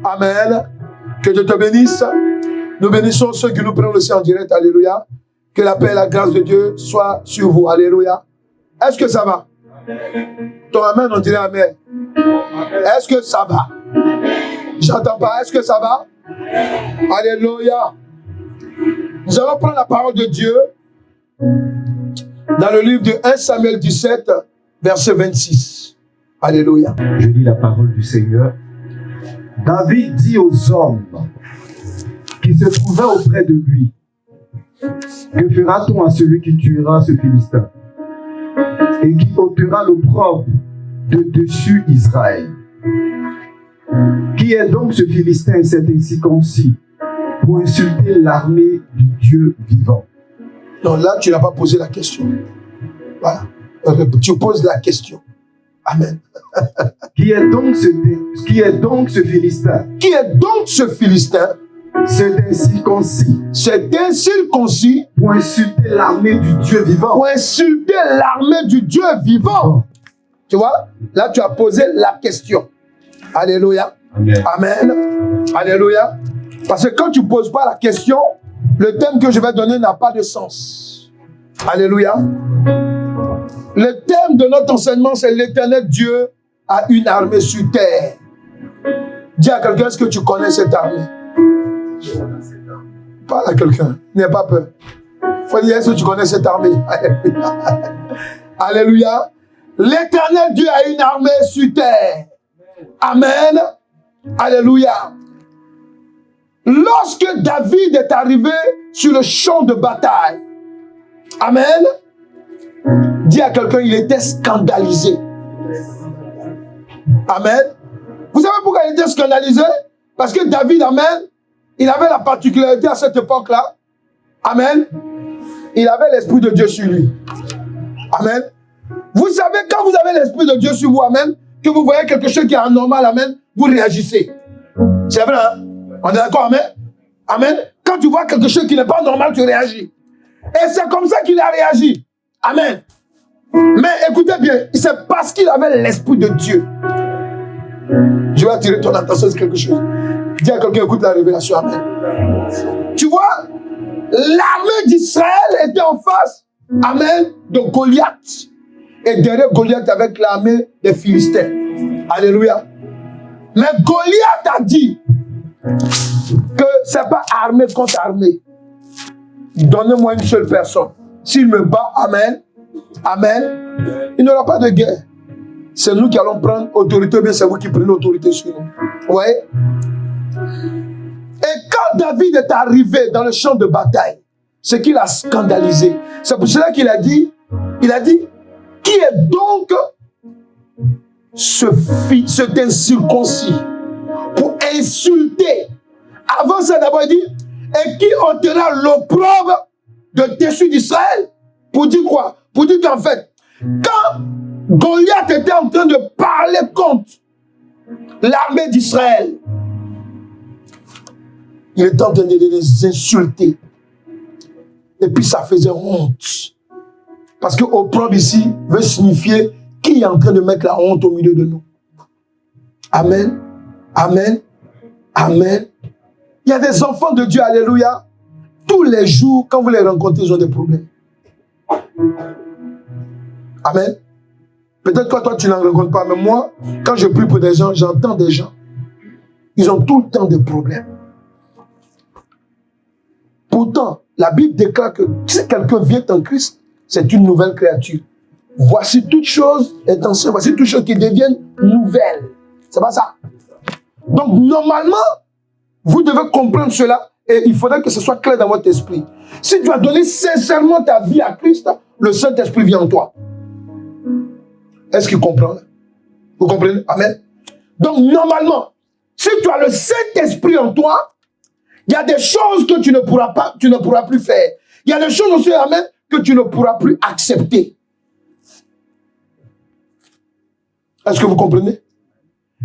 Amen. Que Dieu te bénisse. Nous bénissons ceux qui nous prennent aussi en direct. Alléluia. Que la paix et la grâce de Dieu soient sur vous. Alléluia. Est-ce que ça va? Ton amen, on dirait amen. Est-ce que ça va? J'entends pas. Est-ce que ça va? Alléluia. Nous allons prendre la parole de Dieu dans le livre de 1 Samuel 17, verset 26. Alléluia. Je lis la parole du Seigneur. David dit aux hommes qui se trouvaient auprès de lui: que fera-t-on à celui qui tuera ce Philistin et qui ôtera l'opprobre de dessus Israël? Qui est donc ce Philistin et cet incirconcis pour insulter l'armée du Dieu vivant? Non, là, tu n'as pas posé la question. Voilà. Tu poses la question. Amen. Qui est donc ce Philistin? Qui est donc ce Philistin? Cet incirconcis. Cet incirconcis. Pour insulter l'armée du Dieu vivant. Pour insulter l'armée du Dieu vivant. Tu vois? Là, tu as posé la question. Alléluia. Amen. Amen. Alléluia. Parce que quand tu ne poses pas la question, le thème que je vais donner n'a pas de sens. Alléluia. Le thème de notre enseignement, c'est l'Éternel Dieu a une armée sur terre. Dis à quelqu'un, est-ce que tu connais cette armée? Parle à quelqu'un, n'aie pas peur. Il faut dire, est-ce que tu connais cette armée? Alléluia. Alléluia. L'Éternel Dieu a une armée sur terre. Amen. Alléluia. Lorsque David est arrivé sur le champ de bataille, amen, dis à quelqu'un, il était scandalisé. Amen. Vous savez pourquoi il était scandalisé? Parce que David, amen, il avait la particularité à cette époque-là, amen, il avait l'Esprit de Dieu sur lui. Amen. Vous savez, quand vous avez l'Esprit de Dieu sur vous, amen, que vous voyez quelque chose qui est anormal, amen, vous réagissez. C'est vrai, hein? On est d'accord, amen? Amen. Quand tu vois quelque chose qui n'est pas normal, tu réagis. Et c'est comme ça qu'il a réagi. Amen. Mais écoutez bien, c'est parce qu'il avait l'Esprit de Dieu. Je vais attirer ton attention sur quelque chose. Dis à quelqu'un, écoute la révélation, amen. Tu vois, l'armée d'Israël était en face, amen, de Goliath. Et derrière Goliath avec l'armée des Philistins. Alléluia. Mais Goliath a dit que ce n'est pas armée contre armée. Donnez-moi une seule personne. S'il me bat, amen, amen, il n'y aura pas de guerre. C'est nous qui allons prendre autorité, bien c'est vous qui prenez autorité sur nous. Vous voyez? Et quand David est arrivé dans le champ de bataille, ce qu'il a scandalisé, c'est pour cela qu'il a dit, qui est donc cet incirconcis pour insulter? Avant ça, d'abord, il dit, et qui ôtera l'opprobre de dessus d'Israël? Pour dire quoi? Pour dire qu'en fait, quand Goliath était en train de parler contre l'armée d'Israël, il était en train de les insulter. Et puis ça faisait honte. Parce que opprobre ici veut signifier qui est en train de mettre la honte au milieu de nous. Amen. Amen. Amen. Il y a des enfants de Dieu, alléluia. Tous les jours, quand vous les rencontrez, ils ont des problèmes. Amen. Peut-être que toi, tu n'en rencontres pas, mais moi, quand je prie pour des gens, j'entends des gens. Ils ont tout le temps des problèmes. Pourtant, la Bible déclare que si quelqu'un vient en Christ, c'est une nouvelle créature. Voici toute chose est ancienne, voici toutes choses qui deviennent nouvelles. C'est pas ça. Donc, normalement, vous devez comprendre cela et il faudrait que ce soit clair dans votre esprit. Si tu as donné sincèrement ta vie à Christ, le Saint-Esprit vient en toi. Est-ce qu'il comprend? Vous comprenez? Amen. Donc, normalement, si tu as le Saint-Esprit en toi, il y a des choses que tu ne pourras plus faire. Il y a des choses aussi, amen, que tu ne pourras plus accepter. Est-ce que vous comprenez?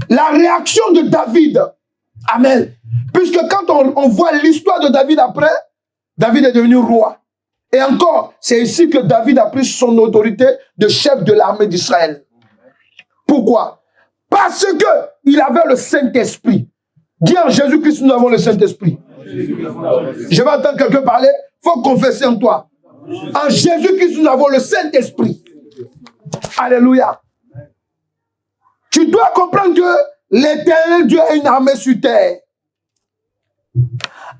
La réaction de David, amen, puisque quand on voit l'histoire de David après, David est devenu roi. Et encore, c'est ici que David a pris son autorité de chef de l'armée d'Israël. Pourquoi? Parce qu'il avait le Saint-Esprit. Dis en Jésus-Christ, nous avons le Saint-Esprit. Je vais entendre quelqu'un parler. Il faut confesser en toi. En Jésus-Christ, nous avons le Saint-Esprit. Alléluia. Tu dois comprendre que l'Éternel Dieu a une armée sur terre.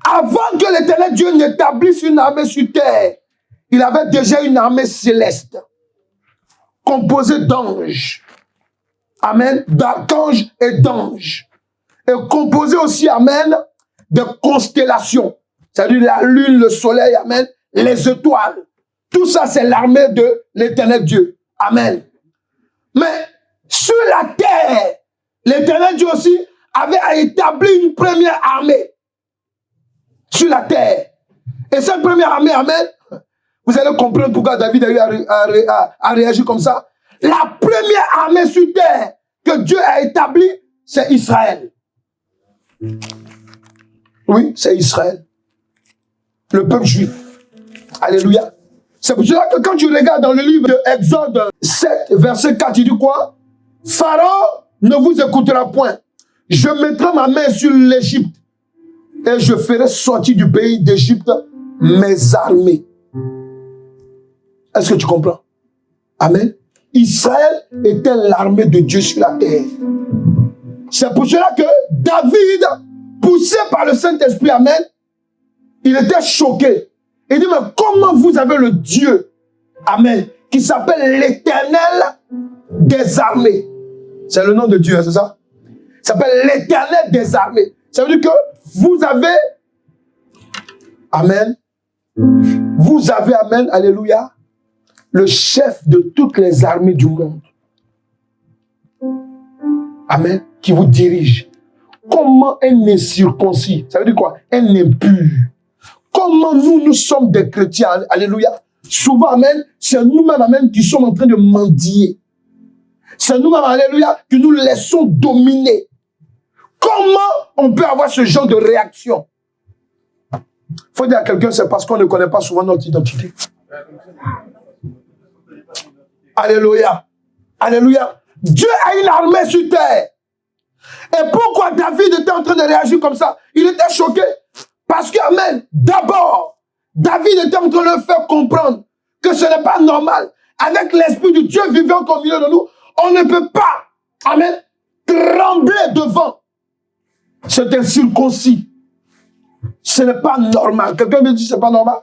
Avant que l'Éternel Dieu n'établisse une armée sur terre, il avait déjà une armée céleste, composée d'anges. Amen. D'archanges et d'anges. Et composée aussi, amen, de constellations. C'est-à-dire la lune, le soleil, amen, les étoiles. Tout ça, c'est l'armée de l'Éternel Dieu. Amen. Mais sur la terre, l'Éternel Dieu aussi avait établi une première armée. Sur la terre. Et cette première armée, amen, vous allez comprendre pourquoi David a eu à réagir comme ça. La première armée sur terre que Dieu a établie, c'est Israël. Oui, c'est Israël. Le peuple juif. Alléluia. C'est pour cela que quand tu regardes dans le livre de Exode 7, verset 4, il dit quoi? Pharaon ne vous écoutera point. Je mettrai ma main sur l'Égypte et je ferai sortir du pays d'Égypte mes armées. Est-ce que tu comprends? Amen. Israël était l'armée de Dieu sur la terre. C'est pour cela que David, poussé par le Saint-Esprit, amen, il était choqué. Il dit, mais comment vous avez le Dieu, amen, qui s'appelle l'Éternel des armées? C'est le nom de Dieu, c'est ça? Il s'appelle l'Éternel des armées. Ça veut dire que vous avez, amen, vous avez, amen, alléluia, le chef de toutes les armées du monde. Amen, qui vous dirige. Comment un incirconcis, ça veut dire quoi? Un impur. Comment nous sommes des chrétiens, alléluia. Souvent, amen, c'est nous-mêmes, amen, qui sommes en train de mendier. C'est nous-mêmes, alléluia, que nous laissons dominer. Comment on peut avoir ce genre de réaction? Il faut dire à quelqu'un, c'est parce qu'on ne connaît pas souvent notre identité. Alléluia. Alléluia. Dieu a une armée sur terre. Et pourquoi David était en train de réagir comme ça? Il était choqué. Parce que, amen, d'abord, David était en train de le faire comprendre que ce n'est pas normal. Avec l'Esprit de Dieu vivant au milieu de nous, on ne peut pas, amen, trembler devant cet incirconcis. Ce n'est pas normal. Quelqu'un me dit c'est pas normal?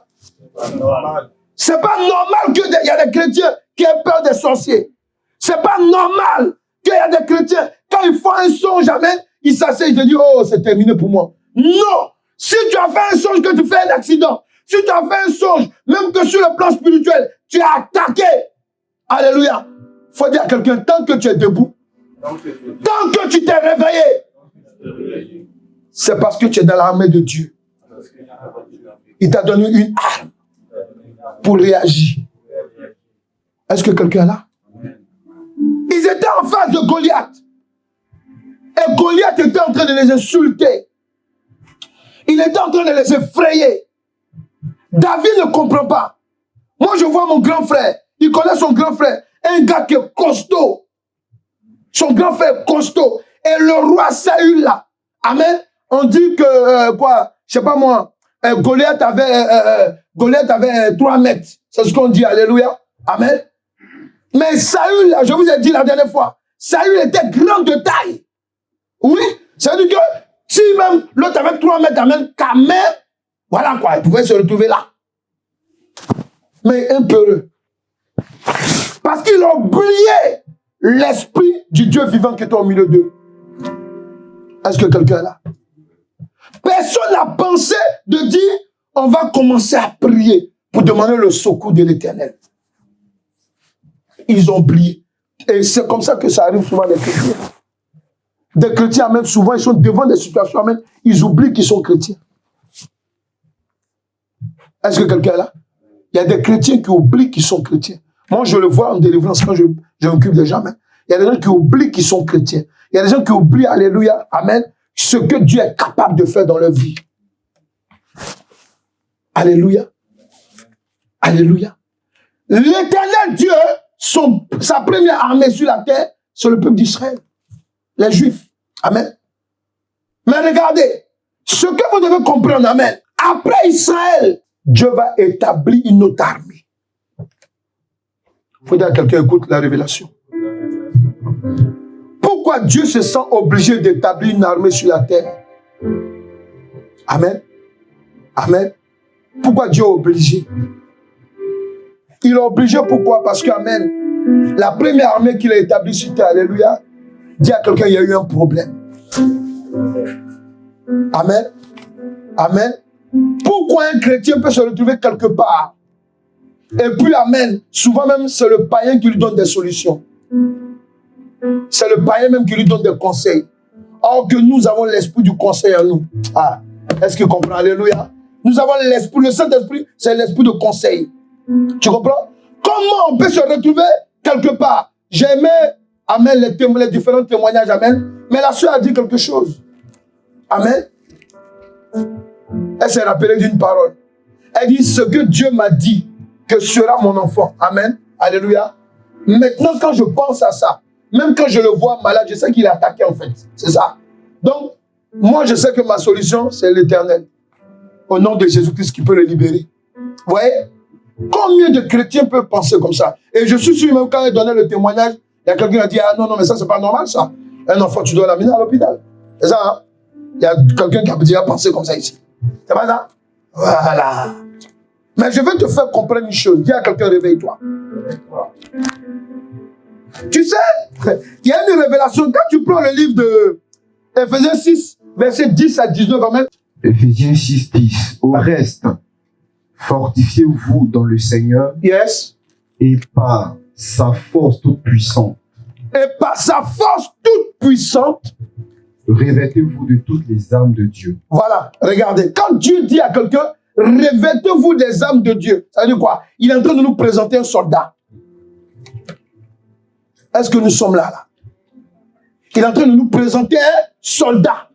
C'est pas normal qu'il y a des chrétiens qui aient peur des sorciers. C'est pas normal qu'il y a des chrétiens, quand ils font un songe, amen, ils s'asseyent, ils te disent, oh, c'est terminé pour moi. Non! Si tu as fait un songe que tu fais un accident, si tu as fait un songe, même que sur le plan spirituel, tu es attaqué. Alléluia. Il faut dire à quelqu'un, tant que tu es debout, tant que tu t'es réveillé, c'est parce que tu es dans l'armée de Dieu. Il t'a donné une arme pour réagir. Est-ce que quelqu'un est là? Ils étaient en face de Goliath. Et Goliath était en train de les insulter. Il était en train de les effrayer. David ne comprend pas. Moi, je vois mon grand frère. Il connaît son grand frère. Un gars qui est costaud. Son grand frère est costaud. Et le roi Saül là. Amen. On dit que, je sais pas moi, Goliath avait 3 mètres. C'est ce qu'on dit. Alléluia. Amen. Mais Saül, là, je vous ai dit la dernière fois, Saül était grand de taille. Oui, ça veut dire que si même l'autre avait 3 mètres, amen, quand même, voilà quoi, il pouvait se retrouver là. Mais un peu heureux. Parce qu'il a oublié l'esprit du Dieu vivant qui était au milieu d'eux. Est-ce que quelqu'un est là? Personne n'a pensé de dire, on va commencer à prier pour demander le secours de l'Éternel. Ils ont oublié. Et c'est comme ça que ça arrive souvent des chrétiens. Des chrétiens, même souvent, ils sont devant des situations, même, ils oublient qu'ils sont chrétiens. Est-ce que quelqu'un est là? Il y a des chrétiens qui oublient qu'ils sont chrétiens. Moi, je le vois en délivrance quand je m'occupe des gens. Il y a des gens qui oublient qu'ils sont chrétiens. Il y a des gens qui oublient, alléluia, amen, ce que Dieu est capable de faire dans leur vie. Alléluia. Alléluia. L'Éternel Dieu, sa première armée sur la terre, c'est le peuple d'Israël. Les Juifs. Amen. Mais regardez, ce que vous devez comprendre, amen. Après Israël, Dieu va établir une autre armée. Il faut dire à quelqu'un, écoute la révélation. Pourquoi Dieu se sent obligé d'établir une armée sur la terre? Amen. Amen. Pourquoi Dieu est obligé? Il est obligé pourquoi? Parce que, amen, la première armée qu'il a établie sur terre, alléluia, dit à quelqu'un, il y a eu un problème. Amen. Amen. Pourquoi un chrétien peut se retrouver quelque part? Et puis, amen, souvent même, c'est le païen qui lui donne des solutions. C'est le païen même qui lui donne des conseils. Or que nous avons l'esprit du conseil en nous. Ah, est-ce que tu comprends? Alléluia. Nous avons l'esprit, le Saint-Esprit, c'est l'esprit de conseil. Tu comprends? Comment on peut se retrouver quelque part? J'ai aimé, amen, les différents témoignages, amen. Mais la soeur a dit quelque chose. Amen. Elle s'est rappelée d'une parole. Elle dit, ce que Dieu m'a dit, que sera mon enfant. Amen. Alléluia. Maintenant, quand je pense à ça, même quand je le vois malade, je sais qu'il est attaqué en fait. C'est ça. Donc, moi, je sais que ma solution, c'est l'Éternel. Au nom de Jésus-Christ qui peut le libérer. Vous voyez? Combien de chrétiens peuvent penser comme ça? Et je suis sûr, même quand elle donnait le témoignage, il y a quelqu'un qui a dit, ah non, non, mais ça, c'est pas normal, ça. Un enfant, tu dois l'amener à l'hôpital. C'est ça, hein? Il y a quelqu'un qui a déjà pensé comme ça ici. C'est pas ça? Voilà. Mais je veux te faire comprendre une chose. Dis à quelqu'un, réveille-toi. Tu sais, il y a une révélation. Quand tu prends le livre de Ephésiens 6, versets 10 à 19, amen. Ephésiens 6, 10. Au reste, fortifiez-vous dans le Seigneur. Yes. Et par sa force toute puissante. Et par sa force toute puissante. Revêtez-vous de toutes les armes de Dieu. Voilà, regardez. Quand Dieu dit à quelqu'un, revêtez-vous des armes de Dieu, ça veut dire quoi? Il est en train de nous présenter un soldat. Est-ce que nous sommes là? Il est en train de nous présenter un soldat.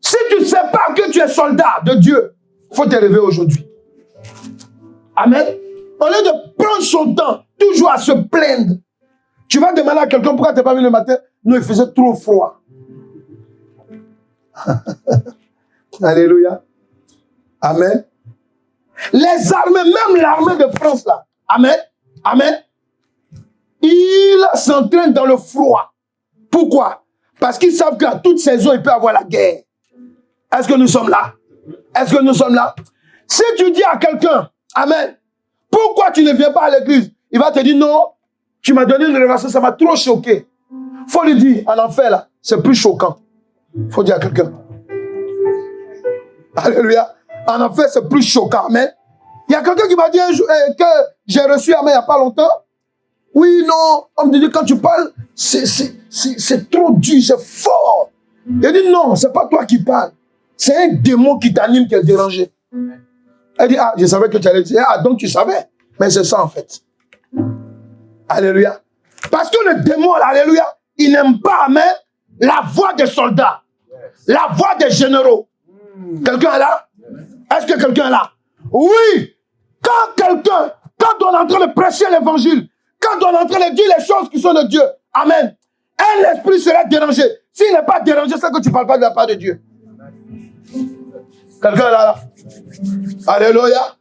Si tu ne sais pas que tu es soldat de Dieu, il faut te réveiller aujourd'hui. Amen. Au lieu de prendre son temps, toujours à se plaindre, tu vas demander à quelqu'un pourquoi tu n'es pas venu le matin. Non, il faisait trop froid. Alléluia. Amen. Les armées, même l'armée de France là. Amen. Amen. Il s'entraîne dans le froid. Pourquoi? Parce qu'ils savent qu'à toute saison, il peut y avoir la guerre. Est-ce que nous sommes là? Est-ce que nous sommes là? Si tu dis à quelqu'un, amen, pourquoi tu ne viens pas à l'église? Il va te dire non, tu m'as donné une révélation, ça m'a trop choqué. Il faut lui dire, en enfer là, c'est plus choquant. Il faut dire à quelqu'un. Alléluia. En enfer, c'est plus choquant. Amen. Il y a quelqu'un qui m'a dit un jour, que j'ai reçu amen, il n'y a pas longtemps. Oui, non. On me dit, quand tu parles, c'est trop dur, c'est fort. Il dit, non, c'est pas toi qui parles. C'est un démon qui t'anime, qui est dérangé. Elle dit, ah, je savais que tu allais dire. Ah, donc tu savais. Mais c'est ça en fait. Alléluia. Parce que le démon, alléluia, il n'aime pas, amen, la voix des soldats. La voix des généraux. Quelqu'un est là? Est-ce que quelqu'un est là? Oui. Quand on est en train de prêcher l'évangile, quand on est en train de dire les choses qui sont de Dieu, amen, un esprit serait dérangé. S'il n'est pas dérangé, c'est que tu ne parles pas de la part de Dieu. Quelqu'un est là? Alléluia.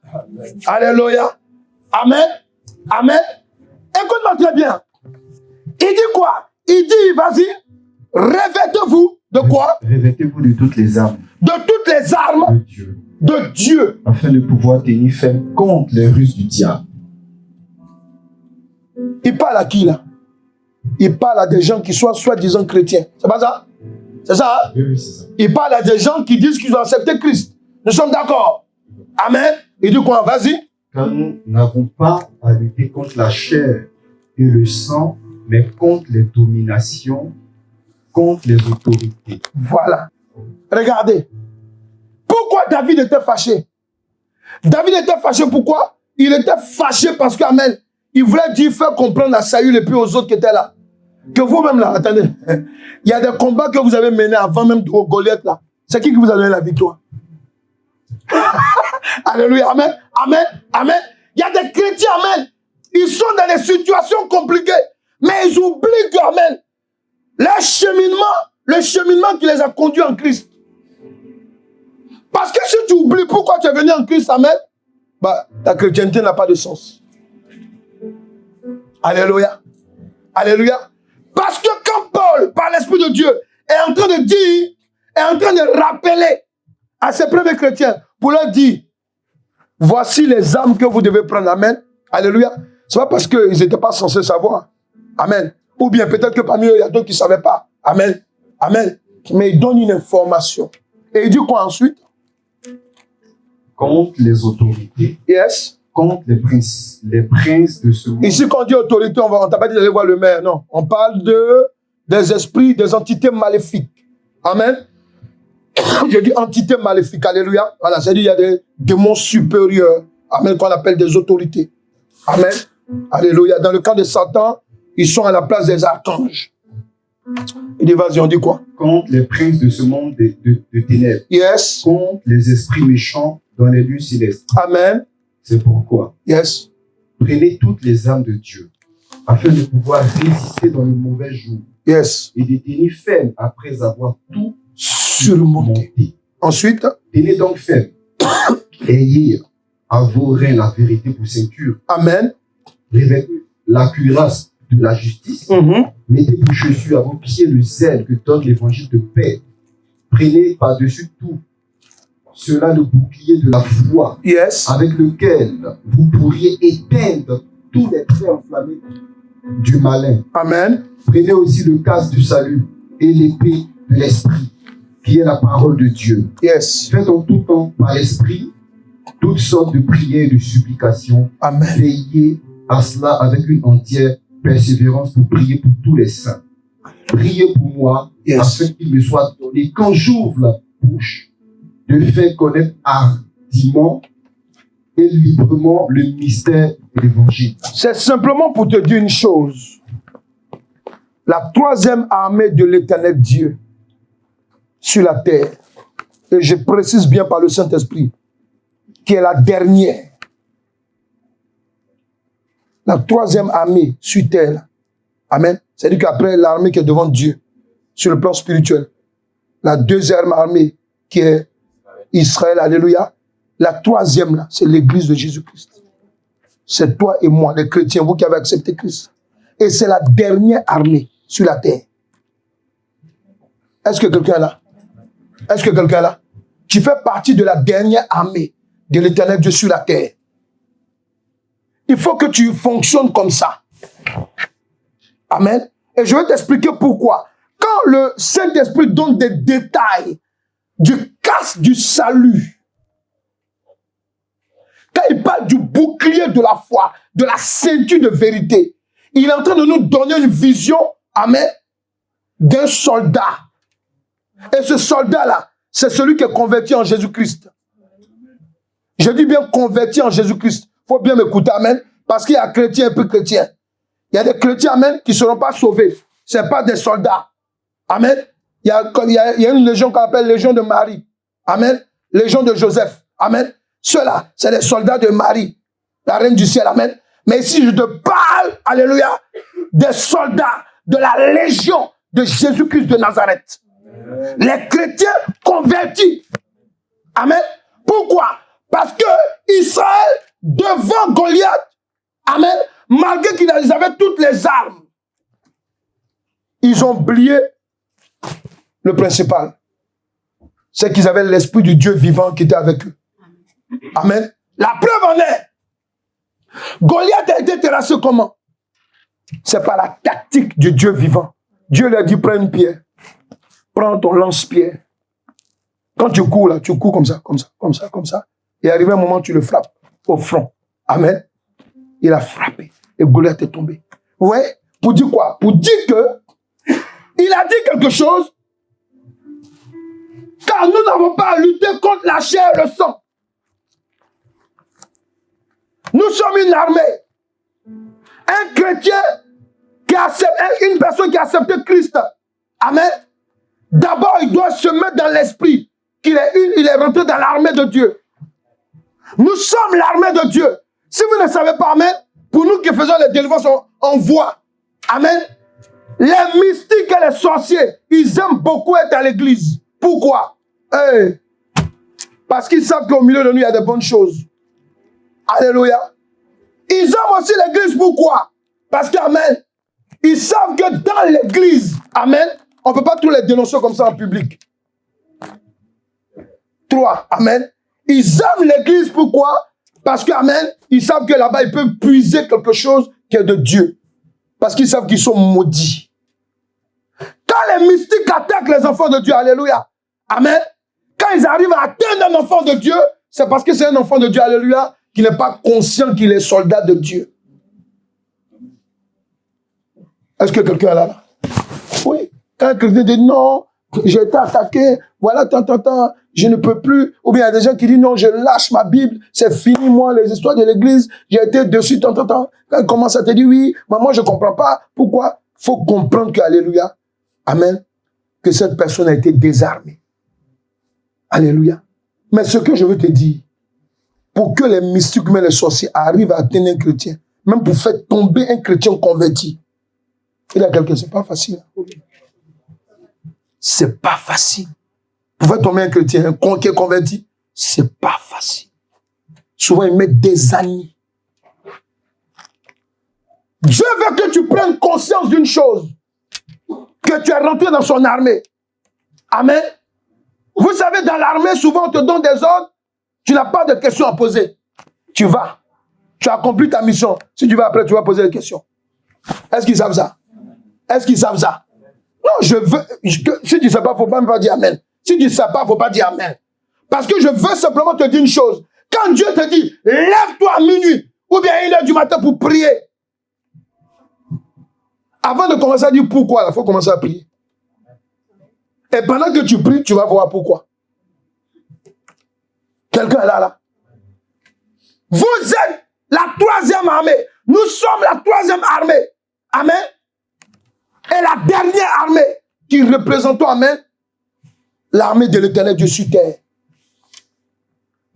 Alléluia. Amen. Amen. Écoute-moi très bien. Il dit quoi? Il dit, vas-y, revêtez-vous de quoi? Revêtez-vous de toutes les armes. De toutes les armes de Dieu. De Dieu. Afin de pouvoir tenir ferme contre les ruses du diable. Il parle à qui là? Il parle à des gens qui sont soi-disant chrétiens. C'est pas ça? C'est ça, hein? Oui, c'est ça. Il parle à des gens qui disent qu'ils ont accepté Christ. Nous sommes d'accord. Amen. Il dit quoi? Vas-y. Car nous n'avons pas à lutter contre la chair et le sang, mais contre les dominations, contre les autorités. Voilà. Regardez. Pourquoi David était fâché? David était fâché pourquoi? Il était fâché parce que, amen, il voulait dire, faire comprendre à Saül et puis aux autres qui étaient là. Que vous-même là, attendez, il y a des combats que vous avez menés avant même de Goliath là. C'est qui vous a donné la victoire? Alléluia, amen, amen, amen. Il y a des chrétiens, amen. Ils sont dans des situations compliquées, mais ils oublient que, amen, leur cheminement le cheminement qui les a conduits en Christ. Parce que si tu oublies pourquoi tu es venu en Christ, amen, bah, ta chrétienté n'a pas de sens. Alléluia. Alléluia. Parce que quand Paul, par l'Esprit de Dieu, est en train de dire, est en train de rappeler à ses premiers chrétiens, pour leur dire, voici les âmes que vous devez prendre. Amen. Alléluia. Ce n'est pas parce qu'ils n'étaient pas censés savoir. Amen. Ou bien peut-être que parmi eux, il y a d'autres qui ne savaient pas. Amen. Amen. Mais il donne une information. Et il dit quoi ensuite? Contre les autorités. Yes. Contre les princes de ce monde. Ici, quand on dit autorité, on t'a pas dit d'aller voir le maire. Non. On parle des esprits, des entités maléfiques. Amen. Je dis entités maléfiques. Alléluia. Voilà. C'est-à-dire qu'il y a des démons supérieurs. Amen. Qu'on appelle des autorités. Amen. Alléluia. Dans le cas de Satan, ils sont à la place des archanges. Il dit, vas-y, on dit quoi? Contre les princes de ce monde de ténèbres. Yes. Contre les esprits méchants dans les lieux célestes. Amen. C'est pourquoi. Yes. Prenez toutes les armes de Dieu, afin de pouvoir résister dans le mauvais jour. Yes. Et de tenir ferme après avoir tout surmonté. Ensuite. Tenez donc ferme. Ayez à vos reins la vérité pour ceinture. Amen. Revêtez la cuirasse de la justice. Mettez pour chaussures à vos pieds le zèle que donne l'évangile de paix. Prenez par-dessus tout cela le bouclier de la foi, yes, avec lequel vous pourriez éteindre tous les traits enflammés du malin. Amen. Prenez aussi le casque du salut et l'épée de l'esprit, qui est la parole de Dieu. Yes. Faites en tout temps par l'esprit toutes sortes de prières et de supplications. Amen. Veillez à cela avec une entière persévérance pour prier pour tous les saints. Priez pour moi, yes, afin qu'il me soit donné, quand j'ouvre la bouche, de faire connaître hardiment et librement le mystère de l'évangile. C'est simplement pour te dire une chose. La troisième armée de l'Éternel Dieu sur la terre, et je précise bien par le Saint-Esprit, qui est la dernière. La troisième armée sur terre. Amen. C'est-à-dire qu'après l'armée qui est devant Dieu, sur le plan spirituel, la deuxième armée qui est Israël, alléluia. La troisième, là, c'est l'église de Jésus-Christ. C'est toi et moi, les chrétiens, vous qui avez accepté Christ. Et c'est la dernière armée sur la terre. Est-ce que quelqu'un est là? Est-ce que quelqu'un est là? Tu fais partie de la dernière armée de l'Éternel Dieu sur la terre. Il faut que tu fonctionnes comme ça. Amen. Et je vais t'expliquer pourquoi. Quand le Saint-Esprit donne des détails du casque du salut, quand il parle du bouclier de la foi, de la ceinture de vérité, il est en train de nous donner une vision, amen, d'un soldat. Et ce soldat-là, c'est celui qui est converti en Jésus-Christ. Je dis bien converti en Jésus-Christ. Il faut bien m'écouter, amen, parce qu'il y a chrétiens et peu chrétiens. Il y a des chrétiens, amen, qui ne seront pas sauvés. Ce n'est pas des soldats. Amen. Il y a une légion qu'on appelle légion de Marie. Amen. Légion de Joseph. Amen. Ceux-là, c'est les soldats de Marie, la reine du ciel. Amen. Mais ici, je te parle, alléluia, des soldats de la légion de Jésus-Christ de Nazareth. Les chrétiens convertis. Amen. Pourquoi? Parce que Israël, devant Goliath, amen, malgré qu'ils avaient toutes les armes, ils ont oublié le principal. C'est qu'ils avaient l'esprit du Dieu vivant qui était avec eux. Amen. La preuve en est. Goliath a été terrassé comment? C'est par la tactique du Dieu vivant. Dieu lui a dit, prends une pierre. Prends ton lance-pierre. Quand tu cours là, tu cours comme ça, comme ça, comme ça, comme ça. Et arrivé un moment, tu le frappes au front. Amen. Il a frappé. Et Goliath est tombé. Ouais. Pour dire quoi? Pour dire que il a dit quelque chose. Car nous n'avons pas à lutter contre la chair et le sang. Nous sommes une armée. Un chrétien qui accepte, une personne qui a accepté Christ. Amen. D'abord, il doit se mettre dans l'esprit qu'il il est rentré dans l'armée de Dieu. Nous sommes l'armée de Dieu. Si vous ne savez pas, amen, pour nous qui faisons les délivrances, on voit. Amen. Les mystiques et les sorciers, ils aiment beaucoup être à l'église. Pourquoi? Parce qu'ils savent qu'au milieu de nous, il y a de bonnes choses. Alléluia. Ils aiment aussi l'église. Pourquoi? Parce qu'amen, ils savent que dans l'église, amen, on ne peut pas tous les dénoncer comme ça en public. 3, amen. Ils aiment l'église. Pourquoi? Parce qu'amen, ils savent que là-bas, ils peuvent puiser quelque chose qui est de Dieu. Parce qu'ils savent qu'ils sont maudits. Quand les mystiques attaquent les enfants de Dieu, alléluia, amen, quand ils arrivent à atteindre un enfant de Dieu, c'est parce que c'est un enfant de Dieu, alléluia, qui n'est pas conscient qu'il est soldat de Dieu. Est-ce que quelqu'un est là? Oui. Quand un chrétien dit non, j'ai été attaqué, voilà, je ne peux plus. Ou bien il y a des gens qui disent non, je lâche ma Bible, c'est fini, moi, les histoires de l'église, j'ai été dessus, Quand il commence à te dire oui, mais moi je ne comprends pas. Pourquoi? Il faut comprendre que, alléluia, amen, que cette personne a été désarmée. Alléluia. Mais ce que je veux te dire, pour que les mystiques, mais les sorciers arrivent à atteindre un chrétien, même pour faire tomber un chrétien converti, il y a quelqu'un, c'est pas facile. C'est pas facile. Pour faire tomber un chrétien, qui est converti, c'est pas facile. Souvent, ils mettent des années. Dieu veut que tu prennes conscience d'une chose, que tu es rentré dans son armée. Amen. Vous savez, dans l'armée, souvent, on te donne des ordres, tu n'as pas de questions à poser. Tu vas, tu accomplis ta mission. Si tu vas après, tu vas poser des questions. Est-ce qu'ils savent ça? Est-ce qu'ils savent ça? Non, je veux... si tu ne sais pas, il ne faut pas dire Amen. Si tu ne sais pas, il ne faut pas dire Amen. Parce que je veux simplement te dire une chose. Quand Dieu te dit, lève-toi à minuit, ou bien à 1h du matin pour prier, avant de commencer à dire pourquoi, il faut commencer à prier. Et pendant que tu pries, tu vas voir pourquoi. Quelqu'un est là. Vous êtes la 3e armée. Nous sommes la 3e armée. Amen. Et la dernière armée qui représente, amen, l'armée de l'Éternel Dieu sur terre.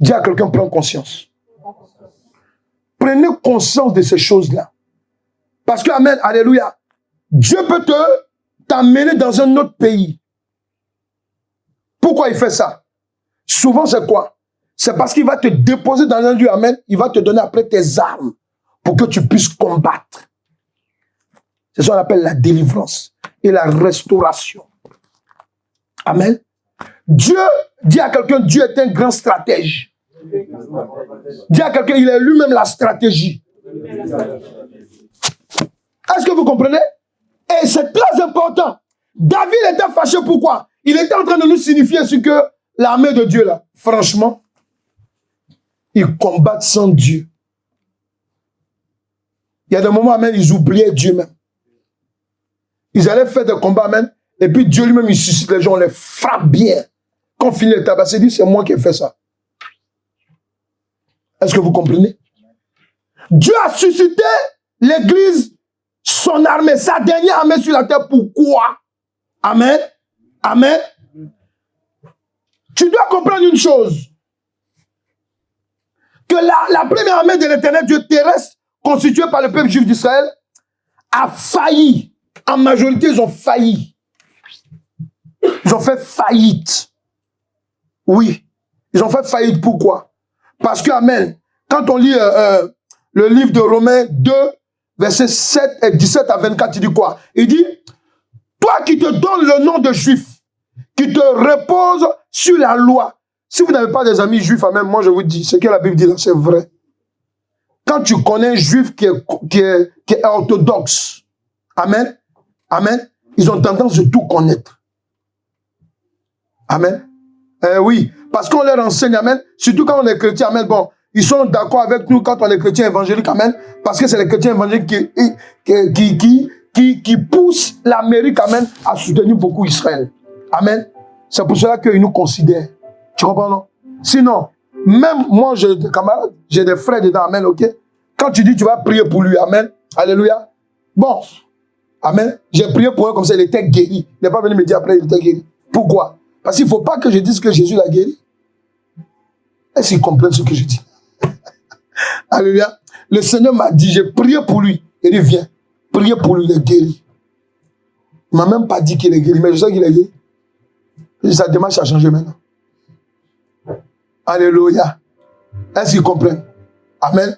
Dis à quelqu'un, prends conscience. Prenez conscience de ces choses-là. Parce que, amen, alléluia, Dieu peut t'amener dans un autre pays. Pourquoi il fait ça? Souvent, c'est quoi? C'est parce qu'il va te déposer dans un lieu, amen, il va te donner après tes armes pour que tu puisses combattre. C'est ce qu'on appelle la délivrance et la restauration. Amen. Dieu, dit à quelqu'un, Dieu est un grand stratège. Dis à quelqu'un, il est lui-même la stratégie. Est-ce que vous comprenez? Et c'est très important. David était fâché, pourquoi? Il était en train de nous signifier ce que l'armée de Dieu, là, franchement, ils combattent sans Dieu. Il y a des moments, amen, ils oubliaient Dieu même. Ils allaient faire des combats, amen, et puis Dieu lui-même, il suscite les gens, on les frappe bien. Quand on finit les tabasser, il dit, c'est moi qui ai fait ça. Est-ce que vous comprenez? Dieu a suscité l'église, son armée, sa dernière armée sur la terre. Pourquoi? Amen. Amen. Tu dois comprendre une chose. Que la première armée de l'Éternel Dieu terrestre, constituée par le peuple juif d'Israël, a failli. En majorité, ils ont failli. Ils ont fait faillite. Oui. Ils ont fait faillite. Pourquoi? Parce que, amen, quand on lit le livre de Romains 2, versets 17 à 24, il dit quoi? Il dit, toi qui te donnes le nom de juif, qui te repose sur la loi. Si vous n'avez pas des amis juifs, amen, moi je vous dis, ce que la Bible dit là, c'est vrai. Quand tu connais un juif qui est orthodoxe, amen, amen, ils ont tendance de tout connaître. Amen. Oui, parce qu'on leur enseigne, amen, surtout quand on est chrétien, amen, bon, ils sont d'accord avec nous quand on est chrétien évangélique, amen, parce que c'est les chrétiens évangéliques qui poussent l'Amérique, amen, à soutenir beaucoup Israël. Amen. C'est pour cela qu'ils nous considèrent. Tu comprends, non? Sinon, même moi, j'ai des camarades, j'ai des frères dedans, amen, ok? Quand tu dis tu vas prier pour lui, amen, alléluia, bon, amen, j'ai prié pour eux comme ça, il était guéri. Il n'est pas venu me dire après, il était guéri. Pourquoi? Parce qu'il ne faut pas que je dise que Jésus l'a guéri. Est-ce qu'ils comprennent ce que je dis? Alléluia. Le Seigneur m'a dit, j'ai prié pour lui. Il dit, viens, priez pour lui, il est guéri. Il ne m'a même pas dit qu'il est guéri, mais je sais qu'il est guéri. Sa démarche a changé maintenant. Alléluia. Est-ce qu'ils comprennent? Amen.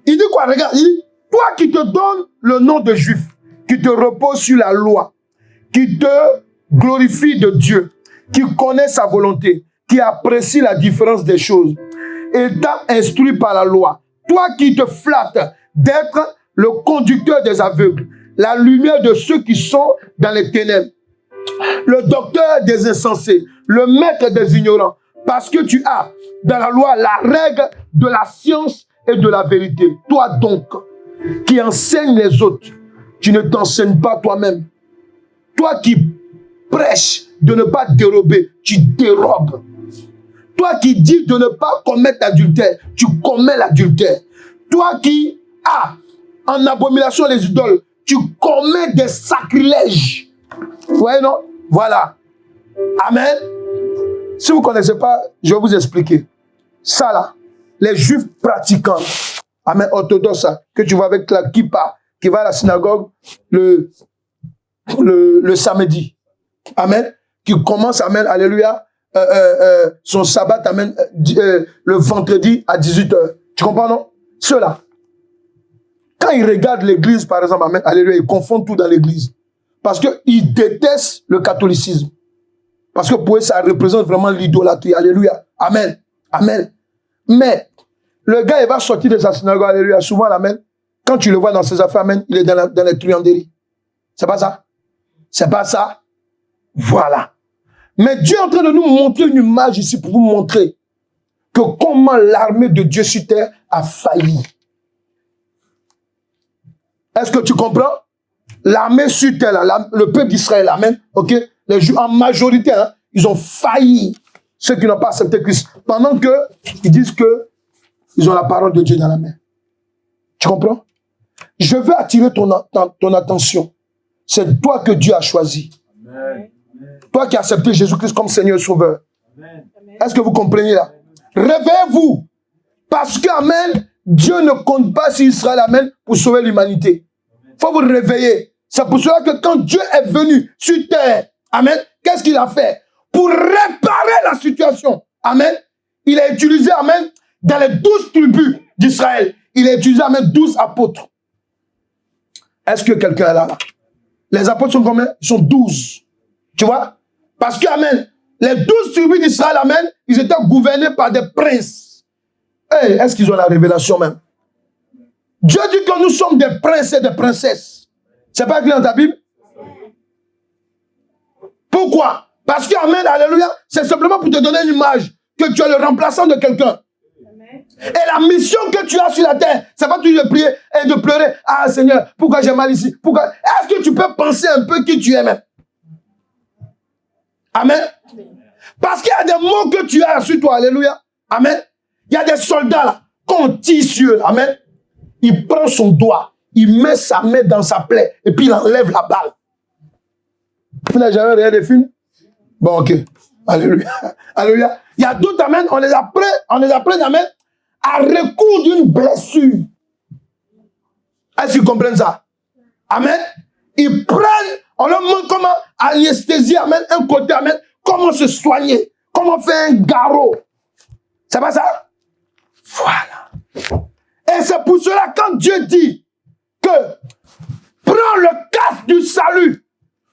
Il dit quoi? Regarde, il dit, toi qui te donnes le nom de juif, qui te repose sur la loi, qui te glorifie de Dieu, qui connaît sa volonté, qui apprécie la différence des choses, étant instruit par la loi, toi qui te flattes d'être le conducteur des aveugles, la lumière de ceux qui sont dans les ténèbres, le docteur des insensés, le maître des ignorants, parce que tu as dans la loi la règle de la science et de la vérité. Toi donc, qui enseignes les autres, tu ne t'enseignes pas toi-même. Toi qui prêches de ne pas dérober, tu dérobes. Toi qui dis de ne pas commettre l'adultère, tu commets l'adultère. Toi qui as en abomination les idoles, tu commets des sacrilèges. Vous voyez, non? Voilà. Amen. Si vous ne connaissez pas, je vais vous expliquer. Ça là, les juifs pratiquants, amen, orthodoxes, que tu vois avec la kippa, qui va à la synagogue le samedi. Amen. Qui commence, amen, alléluia, son sabbat, amen, le vendredi à 18h. Tu comprends, non? Ceux-là. Quand ils regardent l'église, par exemple, amen, alléluia, ils confondent tout dans l'église. Parce qu'ils détestent le catholicisme. Parce que pour eux, ça représente vraiment l'idolâtrie. Alléluia. Amen. Amen. Mais, le gars, il va sortir de sa synagogue, alléluia, souvent, amen. Quand tu le vois dans ses affaires, amen, il est dans les truanderies. C'est pas ça? C'est pas ça? Voilà. Mais Dieu est en train de nous montrer une image ici pour vous montrer que comment l'armée de Dieu sur terre a failli. Est-ce que tu comprends? L'armée sur terre, là, le peuple d'Israël, amen, ok? Les Juifs, en majorité, hein, ils ont failli, ceux qui n'ont pas accepté Christ, pendant qu'ils disent qu'ils ont la parole de Dieu dans la main. Tu comprends? Je veux attirer ton attention. C'est toi que Dieu a choisi. Amen. Toi qui as accepté Jésus-Christ comme Seigneur et Sauveur. Est-ce que vous comprenez là? Réveillez-vous. Parce que, amen, Dieu ne compte pas sur Israël, amen, pour sauver l'humanité. Il faut vous réveiller. C'est pour cela que quand Dieu est venu sur terre, amen, qu'est-ce qu'il a fait? Pour réparer la situation, amen, il a utilisé, amen, dans les 12 tribus d'Israël, il a utilisé, amen, 12 apôtres. Est-ce que quelqu'un est là? Les apôtres sont combien? Ils sont 12. Tu vois? Parce que, amen, les 12 tribus d'Israël, amen, ils étaient gouvernés par des princes. Hey, est-ce qu'ils ont la révélation même? Dieu dit que nous sommes des princes et des princesses. C'est pas écrit dans ta Bible? Pourquoi? Parce que, amen, alléluia, c'est simplement pour te donner une image que tu es le remplaçant de quelqu'un. Et la mission que tu as sur la terre, c'est pas toujours de prier et de pleurer. Ah Seigneur, pourquoi j'ai mal ici? Pourquoi? Est-ce que tu peux penser un peu qui tu es même? Amen. Parce qu'il y a des mots que tu as sur toi. Alléluia. Amen. Il y a des soldats là, qu'on tire sur eux. Amen. Il prend son doigt, il met sa main dans sa plaie et puis il enlève la balle. Vous n'avez jamais regardé des films? Bon, ok. Alléluia. Alléluia. Il y a d'autres, amen, on les apprend, amen, à recours d'une blessure. Est-ce qu'ils comprennent ça? Amen. Ils prennent, on leur montre comment anesthésier, amen, un côté, amen, comment se soigner, comment faire un garrot. C'est pas ça? Voilà. Et c'est pour cela, quand Dieu dit que prends le casque du salut,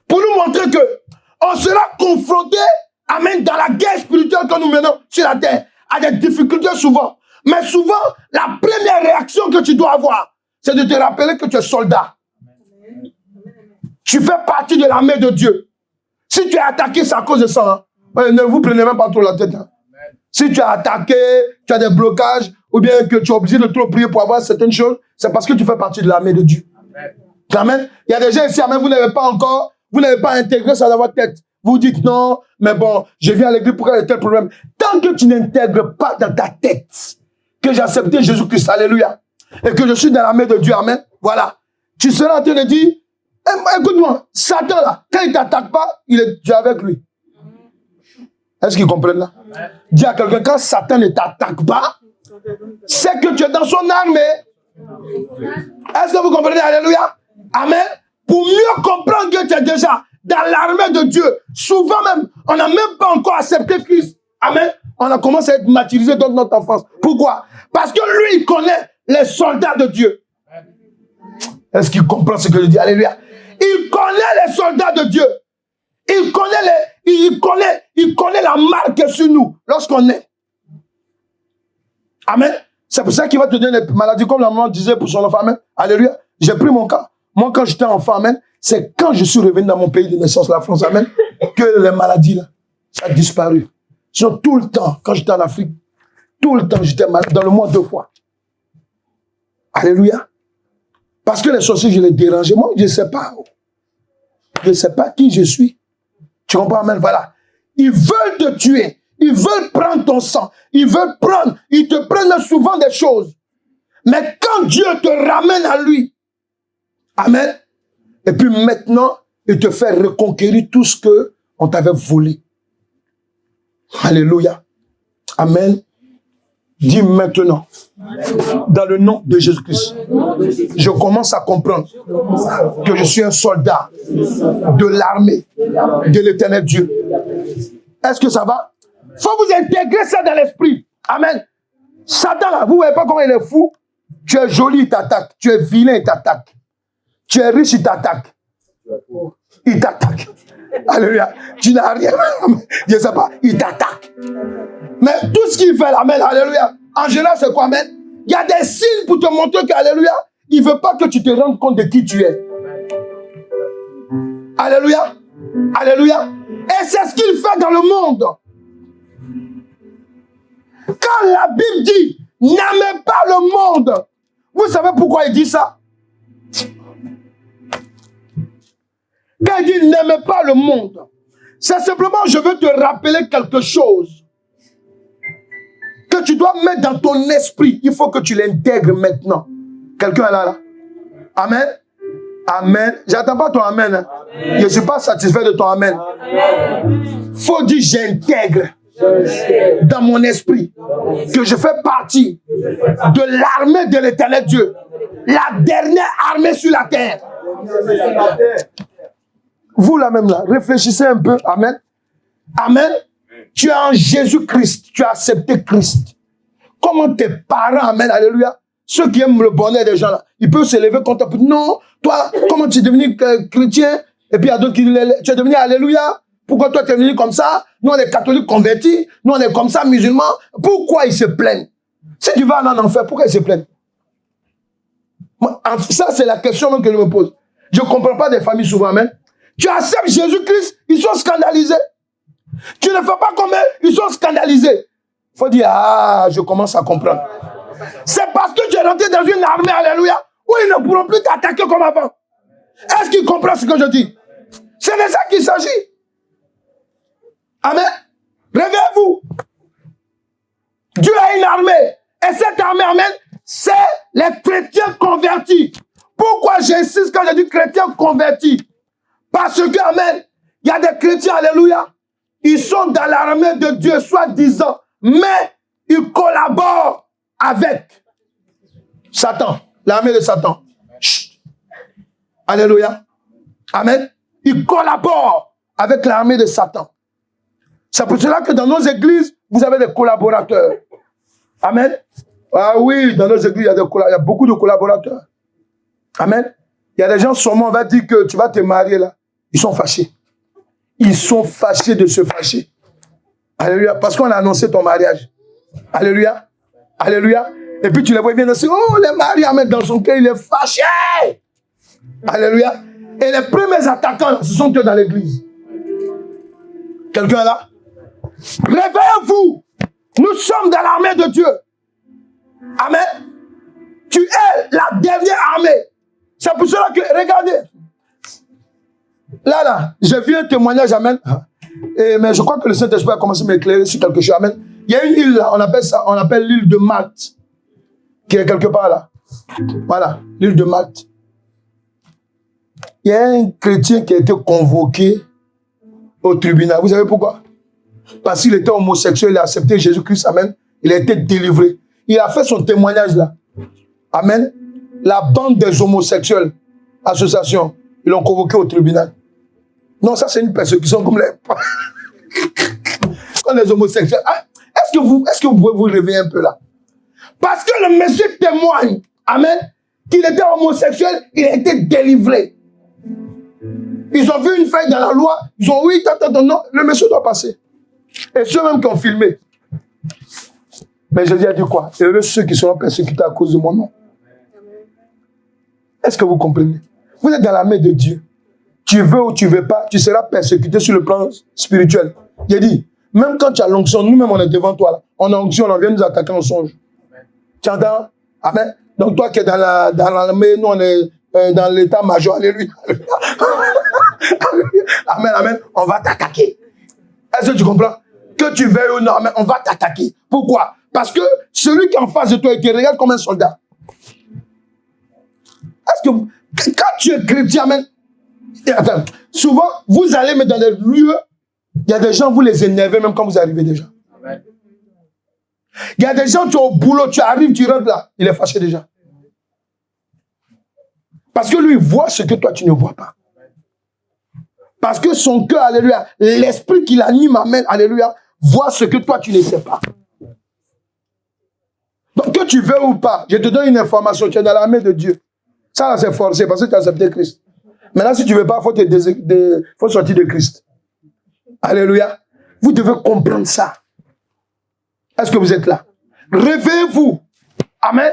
pour nous montrer que on sera confronté, amen, dans la guerre spirituelle que nous menons sur la terre, à des difficultés souvent. Mais souvent, la première réaction que tu dois avoir, c'est de te rappeler que tu es soldat. Tu fais partie de l'armée de Dieu. Si tu es attaqué, c'est à cause de ça. Hein. Ne vous prenez même pas trop la tête. Hein. Si tu es attaqué, tu as des blocages, ou bien que tu es obligé de trop prier pour avoir certaines choses, c'est parce que tu fais partie de l'armée de Dieu. Amen. Il y a des gens ici, amen, vous n'avez pas intégré ça dans votre tête. Vous dites non, mais bon, je viens à l'église, pourquoi il y a tel problème? Tant que tu n'intègres pas dans ta tête que j'ai accepté Jésus-Christ, alléluia, et que je suis dans l'armée de Dieu, amen, voilà. Tu seras en train de dire, écoute-moi, Satan là, quand il ne t'attaque pas, tu es avec lui. Est-ce qu'ils comprennent là? Dis à quelqu'un, quand Satan ne t'attaque pas, c'est que tu es dans son armée. Est-ce que vous comprenez? Alléluia. Amen. Pour mieux comprendre que tu es déjà dans l'armée de Dieu, souvent même, on n'a même pas encore accepté Christ. Amen. On a commencé à être martyrisé dans notre enfance. Pourquoi? Parce que lui, il connaît les soldats de Dieu. Est-ce qu'il comprend ce que je dis? Alléluia. Il connaît les soldats de Dieu. Il connaît la marque sur nous lorsqu'on est. Amen. C'est pour ça qu'il va te donner des maladies, comme la maman disait pour son enfant. Amen. Alléluia. J'ai pris mon cas. Moi, quand j'étais enfant, amen, c'est quand je suis revenu dans mon pays de naissance, la France, amen, que les maladies, là, ça a disparu. Sinon, tout le temps, quand j'étais en Afrique, tout le temps, j'étais malade, dans le mois 2 fois. Alléluia. Parce que les sorciers, je les dérangeais. Moi, je ne sais pas. Je ne sais pas qui je suis. Tu comprends, amen? Voilà. Ils veulent te tuer. Ils veulent prendre ton sang. Ils te prennent souvent des choses. Mais quand Dieu te ramène à lui, amen, et puis maintenant, il te fait reconquérir tout ce qu'on t'avait volé. Alléluia. Amen. Dis maintenant, dans le nom de Jésus-Christ, je commence à comprendre que je suis un soldat de l'armée de l'Éternel Dieu. Est-ce que ça va? Il faut vous intégrer ça dans l'esprit. Amen. Satan, là, vous ne voyez pas comment il est fou? Tu es joli, il t'attaque. Tu es vilain, il t'attaque. Tu es riche, il t'attaque. Il t'attaque. Alléluia. Tu n'as rien. Je ne sais pas. Il t'attaque. Mais tout ce qu'il fait, amen, alléluia. En général, c'est quoi, amen? Il y a des signes pour te montrer qu'alléluia, il ne veut pas que tu te rendes compte de qui tu es. Alléluia. Alléluia. Et c'est ce qu'il fait dans le monde. Quand la Bible dit, n'aimez pas le monde, vous savez pourquoi il dit ça? Quand il dit, n'aimez pas le monde, c'est simplement, je veux te rappeler quelque chose que tu dois mettre dans ton esprit. Il faut que tu l'intègres maintenant. Quelqu'un est là? Amen. Amen. J'attends pas ton amen. Hein. Je ne suis pas satisfait de ton amen. Faut dire j'intègre dans mon esprit que je fais partie de l'armée de l'Éternel Dieu. La dernière armée sur la terre. Vous là même là, réfléchissez un peu. Amen. Amen. Tu es en Jésus-Christ. Tu as accepté Christ. Comment tes parents, amen, alléluia, ceux qui aiment le bonheur des gens là, ils peuvent se lever contre toi. Non, toi, comment tu es devenu chrétien? Et puis il y a d'autres qui disent, tu es devenu alléluia. Pourquoi toi tu es devenu comme ça? Nous on est catholiques convertis. Nous on est comme ça, musulmans. Pourquoi ils se plaignent? Si tu vas en enfer, pourquoi ils se plaignent? Ça c'est la question même que je me pose. Je ne comprends pas des familles souvent, amen. Tu acceptes Jésus-Christ, ils sont scandalisés. Tu ne fais pas comme eux, ils sont scandalisés. Il faut dire, ah, je commence à comprendre. C'est parce que tu es rentré dans une armée, alléluia, où ils ne pourront plus t'attaquer comme avant. Est-ce qu'ils comprennent ce que je dis? C'est de ça qu'il s'agit. Amen. Réveillez-vous. Dieu a une armée. Et cette armée, amen, c'est les chrétiens convertis. Pourquoi j'insiste quand je dis chrétiens convertis? Parce que, amen, il y a des chrétiens, alléluia, ils sont dans l'armée de Dieu, soi-disant, mais ils collaborent avec Satan, l'armée de Satan. Chut. Alléluia. Amen. Ils collaborent avec l'armée de Satan. C'est pour cela que dans nos églises, vous avez des collaborateurs. Amen. Ah oui, dans nos églises, il y a beaucoup de collaborateurs. Amen. Il y a des gens, sûrement, on va dire que tu vas te marier là. Ils sont fâchés. Ils sont fâchés de se fâcher. Alléluia. Parce qu'on a annoncé ton mariage. Alléluia. Alléluia. Et puis tu les vois, ils viennent dire, oh, les mariés, amen, dans son cœur, il est fâché. Alléluia. Et les premiers attaquants, ce sont eux dans l'église. Quelqu'un là? Réveillez-vous. Nous sommes dans l'armée de Dieu. Amen. Tu es la dernière armée. C'est pour cela que, regardez. Là, j'ai vu un témoignage, amen. Mais je crois que le Saint-Esprit a commencé à m'éclairer sur quelque chose, amen. Il y a une île là, on appelle l'île de Malte, qui est quelque part là. Voilà, l'île de Malte. Il y a un chrétien qui a été convoqué au tribunal. Vous savez pourquoi? Parce qu'il était homosexuel, il a accepté Jésus-Christ, amen. Il a été délivré. Il a fait son témoignage là. Amen. La bande des homosexuels, association, ils l'ont convoqué au tribunal. Non, ça c'est une persécution comme les... Comme les homosexuels. Ah, est-ce que vous pouvez vous réveiller un peu là? Parce que le monsieur témoigne, amen, qu'il était homosexuel, il a été délivré. Ils ont vu une faille dans la loi, ils ont oui, non, le monsieur doit passer. Et ceux-mêmes qui ont filmé. Mais Jésus a dit quoi? Heureux ceux qui seront persécutés à cause de mon nom. Est-ce que vous comprenez? Vous êtes dans la main de Dieu. Tu veux ou tu ne veux pas, tu seras persécuté sur le plan spirituel. Il a dit, même quand tu as l'onction, nous-mêmes on est devant toi. Là. On a l'onction, on vient nous attaquer en songe. Tu entends? Amen. Donc toi qui es dans la main, nous on est dans l'état-major. Alléluia. Amen, amen. On va t'attaquer. Est-ce que tu comprends? Que tu veuilles ou non, amen, on va t'attaquer. Pourquoi? Parce que celui qui est en face de toi, il te regarde comme un soldat. Est-ce que quand tu es chrétien, amen, attends, souvent, vous allez mais dans des lieux, il y a des gens, vous les énervez même quand vous arrivez déjà. Il y a des gens, tu es au boulot, tu arrives, tu rentres là, il est fâché déjà. Parce que lui, il voit ce que toi, tu ne vois pas. Parce que son cœur, alléluia, l'esprit qui l'anime, amen, alléluia, voit ce que toi, tu ne sais pas. Donc, que tu veux ou pas, je te donne une information, tu es dans la main de Dieu. Ça, c'est forcé parce que tu as accepté Christ. Maintenant, si tu ne veux pas, il faut sortir de Christ. Alléluia. Vous devez comprendre ça. Est-ce que vous êtes là? Réveillez-vous. Amen.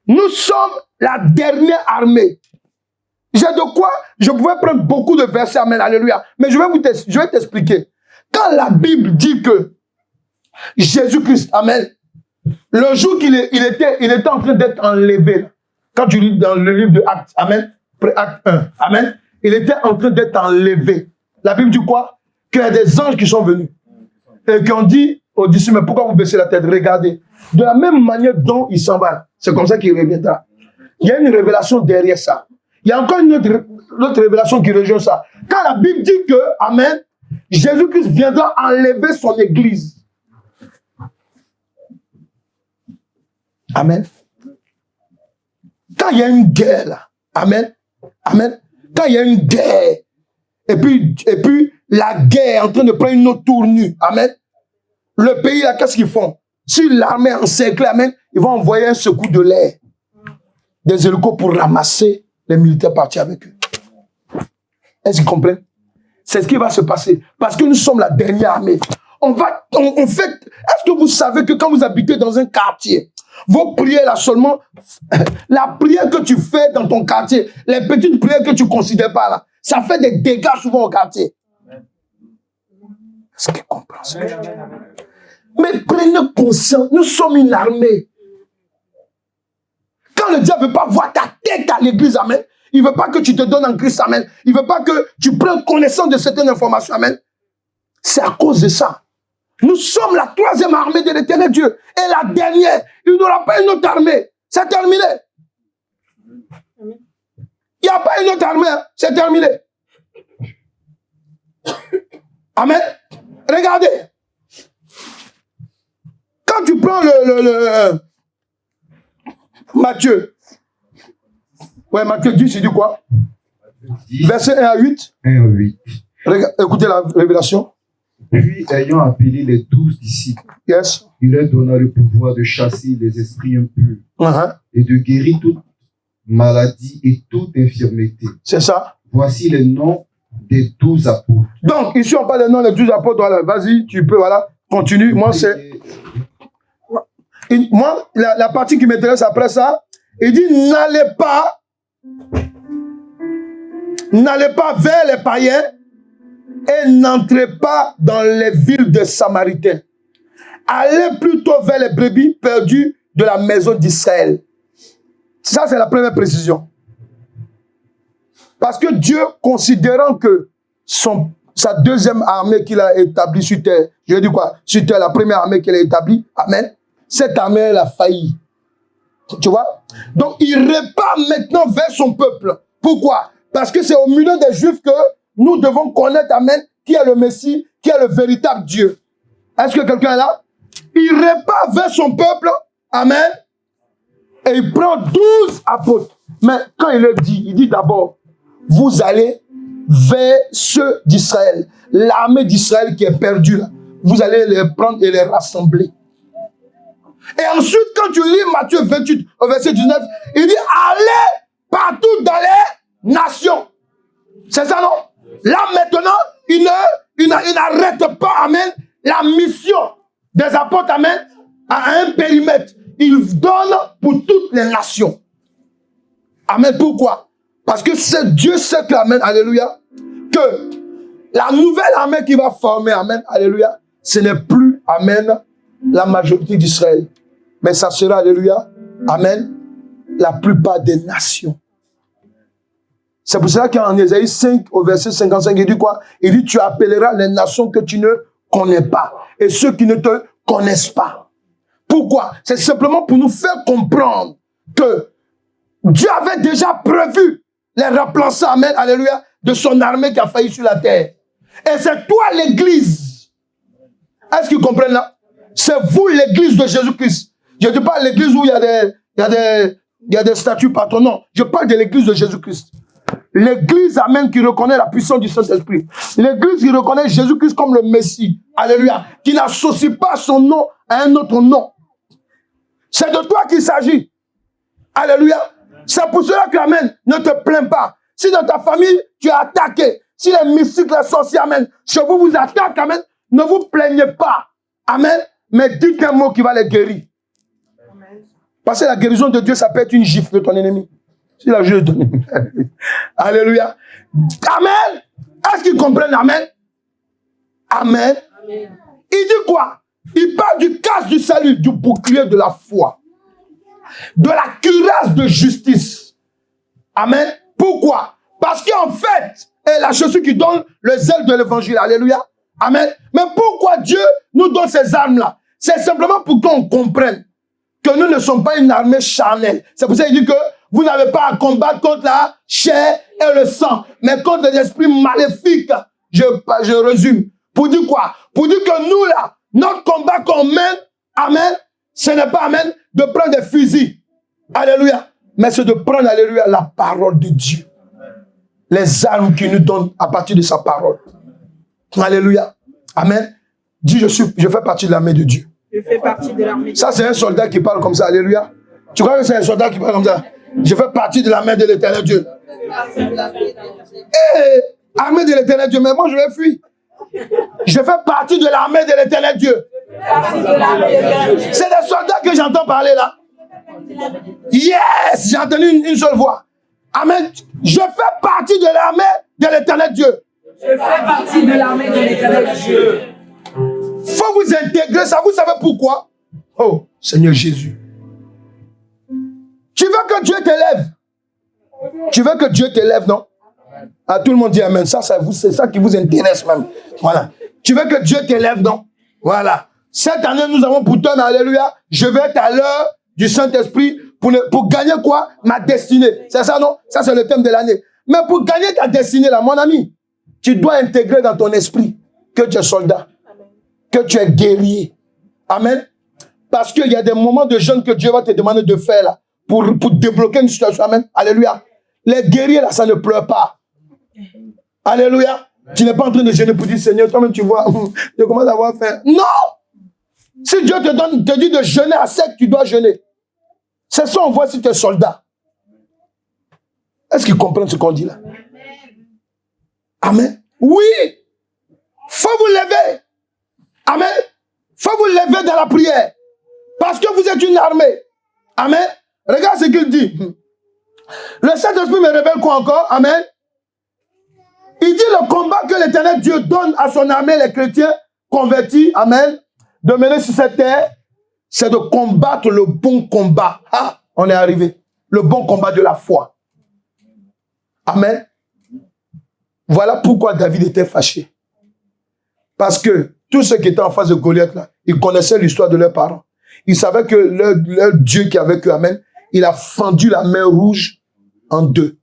Nous sommes la dernière armée. J'ai de quoi? Je pouvais prendre beaucoup de versets. Amen. Alléluia. Mais je vais t'expliquer. Quand la Bible dit que Jésus-Christ, amen, le jour qu'il était en train d'être enlevé, quand tu lis dans le livre de Actes, amen, Acte 1, amen, il était en train d'être enlevé. La Bible dit quoi? Qu'il y a des anges qui sont venus et qui ont dit aux disciples, mais pourquoi vous baissez la tête? Regardez. De la même manière dont il s'en va, c'est comme ça qu'il reviendra. Il y a une révélation derrière ça. Il y a encore une autre révélation qui rejoint ça. Quand la Bible dit que, amen, Jésus-Christ viendra enlever son église. Amen. Quand il y a une guerre, là, amen, amen, quand il y a une guerre, et puis la guerre est en train de prendre une autre tournure, amen, le pays, là, qu'est-ce qu'ils font? Si l'armée est encerclée, amen, ils vont envoyer un secours de l'air, des hélicos pour ramasser les militaires partis avec eux. Est-ce qu'ils comprennent? C'est ce qui va se passer, parce que nous sommes la dernière armée. On fait, est-ce que vous savez que quand vous habitez dans un quartier, vos prières là seulement, la prière que tu fais dans ton quartier, les petites prières que tu ne considères pas là, ça fait des dégâts souvent au quartier. Est-ce que tu comprends ça? Mais prenez conscience, nous sommes une armée. Quand le diable ne veut pas voir ta tête à l'église, amen, il ne veut pas que tu te donnes en Christ, amen, il ne veut pas que tu prennes connaissance de certaines informations, amen, c'est à cause de ça. Nous sommes la troisième armée de l'Éternel Dieu. Et la dernière, il n'y aura pas une autre armée. C'est terminé. Il n'y a pas une autre armée. C'est terminé. Amen. Regardez. Quand tu prends le Matthieu. Ouais, Matthieu 10, il dit quoi? 10. Verset 1 à 8. 1 à 8. Écoutez la révélation. Puis, ayant appelé les 12 disciples, yes, il leur donna le pouvoir de chasser les esprits impurs et de guérir toute maladie et toute infirmité. C'est ça. Voici les noms des 12 apôtres. Donc, ici, on parle des noms des 12 apôtres. Voilà, vas-y, tu peux, voilà, continue. Moi, c'est... Moi, la partie qui m'intéresse après ça, il dit, n'allez pas vers les païens et n'entrez pas dans les villes de Samaritains. Allez plutôt vers les brebis perdues de la maison d'Israël. Ça, c'est la première précision. Parce que Dieu, considérant que sa deuxième armée qu'il a établie sur terre, je dis quoi? Sur terre, la première armée qu'il a établie, amen, cette armée, elle a failli. Tu vois? Donc, il repart maintenant vers son peuple. Pourquoi? Parce que c'est au milieu des Juifs que nous devons connaître, amen, qui est le Messie, qui est le véritable Dieu. Est-ce que quelqu'un est là? Il repart vers son peuple, amen, et il prend 12 apôtres. Mais quand il le dit, il dit d'abord, vous allez vers ceux d'Israël. L'armée d'Israël qui est perdue là. Vous allez les prendre et les rassembler. Et ensuite, quand tu lis Matthieu 28 au verset 19, il dit, allez partout dans les nations. C'est ça, non? Là, maintenant, il n'arrête pas, amen, la mission des apôtres, amen, à un périmètre. Il donne pour toutes les nations. Amen. Pourquoi? Parce que c'est Dieu sait que, amen, alléluia, que la nouvelle armée qui va former, amen, alléluia, ce n'est plus, amen, la majorité d'Israël. Mais ça sera, alléluia, amen, la plupart des nations. C'est pour cela qu'en Ésaïe 5, au verset 55, il dit quoi? Il dit, tu appelleras les nations que tu ne connais pas et ceux qui ne te connaissent pas. Pourquoi? C'est simplement pour nous faire comprendre que Dieu avait déjà prévu les remplaçants, amen, alléluia, de son armée qui a failli sur la terre. Et c'est toi l'église. Est-ce qu'ils comprennent là? C'est vous l'église de Jésus-Christ. Je ne dis pas l'église où il y a des statues partout, non. Je parle de l'église de Jésus-Christ. L'église, amen, qui reconnaît la puissance du Saint-Esprit. L'église qui reconnaît Jésus-Christ comme le Messie. Alléluia. Qui n'associe pas son nom à un autre nom. C'est de toi qu'il s'agit. Alléluia. C'est pour cela que, amen, ne te plains pas. Si dans ta famille, tu es attaqué, si les mystiques, les sorciers, amen, chez vous vous attaquent, amen, ne vous plaignez pas. Amen. Mais dites un mot qui va les guérir. Amen. Parce que la guérison de Dieu, ça peut être une gifle de ton ennemi. Si la gifle de ton ennemi. Alléluia. Amen. Est-ce qu'ils comprennent? Amen. Amen. Amen. Il dit quoi? Il parle du casque du salut, du bouclier de la foi, de la cuirasse de justice. Amen. Pourquoi? Parce qu'en fait, c'est la chaussure qui donne le zèle de l'évangile. Alléluia. Amen. Mais pourquoi Dieu nous donne ces armes-là? C'est simplement pour qu'on comprenne que nous ne sommes pas une armée charnelle. C'est pour ça qu'il dit que vous n'avez pas à combattre contre la chair et le sang, mais contre les esprits maléfiques. Je résume. Pour dire quoi? Pour dire que nous, là, notre combat qu'on mène, amen, ce n'est pas, amen, de prendre des fusils. Alléluia. Mais c'est de prendre, alléluia, la parole de Dieu. Les armes qu'il nous donne à partir de sa parole. Alléluia. Amen. Dis, je fais partie de l'armée de Dieu. Je fais partie de l'armée de Dieu. Ça, c'est un soldat qui parle comme ça. Alléluia. Tu crois que c'est un soldat qui parle comme ça? Je fais partie de l'armée de l'Éternel Dieu. Armée de l'Éternel Dieu. Mais moi, je vais fuir. Je fais partie de l'armée de l'Éternel Dieu. C'est des soldats que j'entends parler là. Yes! J'ai entendu une seule voix. Amen. Je fais partie de l'armée de l'Éternel Dieu. Je fais partie de l'armée de l'Éternel Dieu. Faut vous intégrer ça. Vous savez pourquoi? Oh, Seigneur Jésus. Tu veux que Dieu t'élève? Tu veux que Dieu t'élève, non? Ah, tout le monde dit amen. Ça, c'est ça qui vous intéresse même. Voilà. Tu veux que Dieu t'élève, non? Voilà. Cette année, nous avons pour toi, alléluia, je vais être à l'heure du Saint-Esprit pour gagner quoi? Ma destinée. C'est ça, non? Ça, c'est le thème de l'année. Mais pour gagner ta destinée, là, mon ami, tu dois intégrer dans ton esprit que tu es soldat, que tu es guerrier. Amen. Parce qu'il y a des moments de jeûne que Dieu va te demander de faire là, pour débloquer une situation. Amen. Alléluia. Les guerriers là, ça ne pleure pas. Alléluia. Tu n'es pas en train de jeûner pour dire Seigneur, toi-même tu vois, je commence à avoir faim. Non. Si Dieu te dit de jeûner à sec, tu dois jeûner. C'est ça, on voit si tu es soldat. Est-ce qu'ils comprennent ce qu'on dit là? Amen. Oui. Faut vous lever. Amen. Faut vous lever dans la prière. Parce que vous êtes une armée. Amen. Regarde ce qu'il dit. Le Saint-Esprit me révèle quoi encore? Amen. Il dit le combat que l'Éternel Dieu donne à son armée, les chrétiens convertis, amen, de mener sur cette terre, c'est de combattre le bon combat. Ah, on est arrivé. Le bon combat de la foi. Amen. Voilà pourquoi David était fâché. Parce que tous ceux qui étaient en face de Goliath, là, ils connaissaient l'histoire de leurs parents. Ils savaient que leur Dieu qui avait eux, amen, il a fendu la mer Rouge en deux.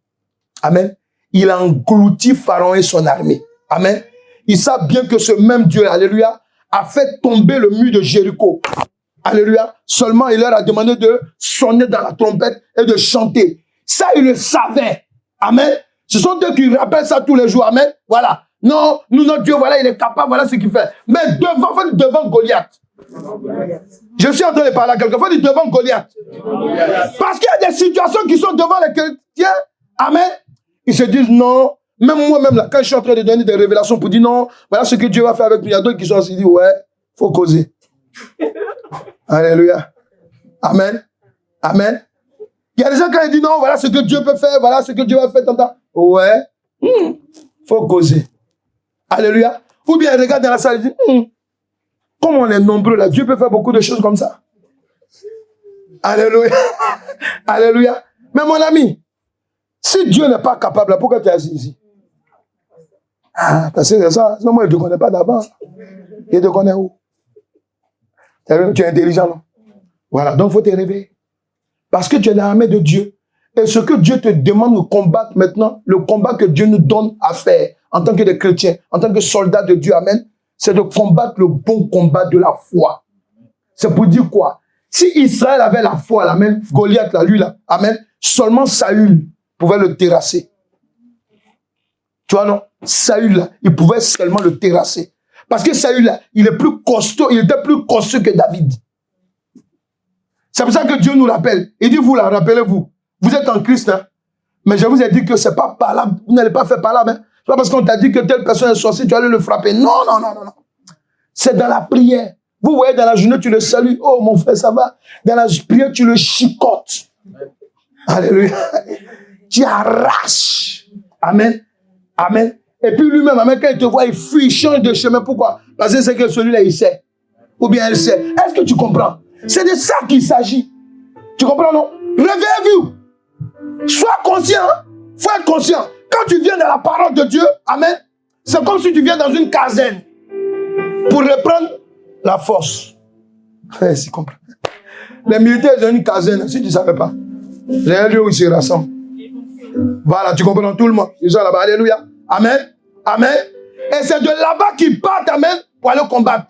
Amen. Il a englouti Pharaon et son armée. Amen. Ils savent bien que ce même Dieu, alléluia, a fait tomber le mur de Jéricho. Alléluia. Seulement, il leur a demandé de sonner dans la trompette et de chanter. Ça, ils le savaient. Amen. Ce sont eux qui rappellent ça tous les jours. Amen. Voilà. Non, nous, notre Dieu, voilà, il est capable, voilà ce qu'il fait. Mais devant Goliath. Je suis en train de parler à quelqu'un. Il faut dire devant Goliath. Parce qu'il y a des situations qui sont devant les chrétiens. Amen. Ils se disent non. Même moi-même, là, quand je suis en train de donner des révélations pour dire non, voilà ce que Dieu va faire avec nous. Il y a d'autres qui sont assis, disent ouais, faut causer. Alléluia. Amen. Amen. Il y a des gens quand ils disent non, voilà ce que Dieu peut faire, voilà ce que Dieu va faire. Ouais. Faut causer. Alléluia. Ou bien ils regardent dans la salle et disent comme on est nombreux là, Dieu peut faire beaucoup de choses comme ça. Alléluia. Alléluia. Mais mon ami, si Dieu n'est pas capable, là, pourquoi tu es assis ici? Ah, parce que c'est ça. Non, moi, je ne te connais pas d'abord. Je te connais où? Tu es intelligent, non? Voilà, donc il faut te réveiller. Parce que tu es dans l'armée de Dieu. Et ce que Dieu te demande de combattre maintenant, le combat que Dieu nous donne à faire en tant que des chrétiens, en tant que soldats de Dieu, amen, c'est de combattre le bon combat de la foi. C'est pour dire quoi? Si Israël avait la foi, là, même Goliath, là, lui, là, amen, seulement Saül pouvait le terrasser. Tu vois, non? Saül, là, il pouvait seulement le terrasser. Parce que Saül, là, il est plus costaud, il était plus costaud que David. C'est pour ça que Dieu nous rappelle. Il dit, vous, là, rappelez-vous, vous êtes en Christ, hein? Mais je vous ai dit que c'est pas par là, vous n'allez pas faire par là, mais c'est pas parce qu'on t'a dit que telle personne est sorcière, tu vas aller le frapper. Non, non, non, non, non. C'est dans la prière. Vous voyez, dans la journée, tu le salues. Oh, mon frère, ça va? Dans la prière, tu le chicotes. Alléluia. Tu arraches. Amen. Amen. Et puis lui-même, amen, quand il te voit, il fuit, il change de chemin. Pourquoi? Parce que c'est que celui-là, il sait. Ou bien elle sait. Est-ce que tu comprends? C'est de ça qu'il s'agit. Tu comprends, non? Réveillez-vous. Sois conscient. Il faut être conscient. Quand tu viens dans la parole de Dieu, amen, c'est comme si tu viens dans une caserne pour reprendre la force. C'est compris. Les militaires ont une caserne, si tu ne savais pas. Les lieux où ils se rassemblent. Voilà, tu comprends tout le monde. Ils sont là-bas. Alléluia. Amen. Amen. Et c'est de là-bas qu'ils partent, amen, pour aller combattre.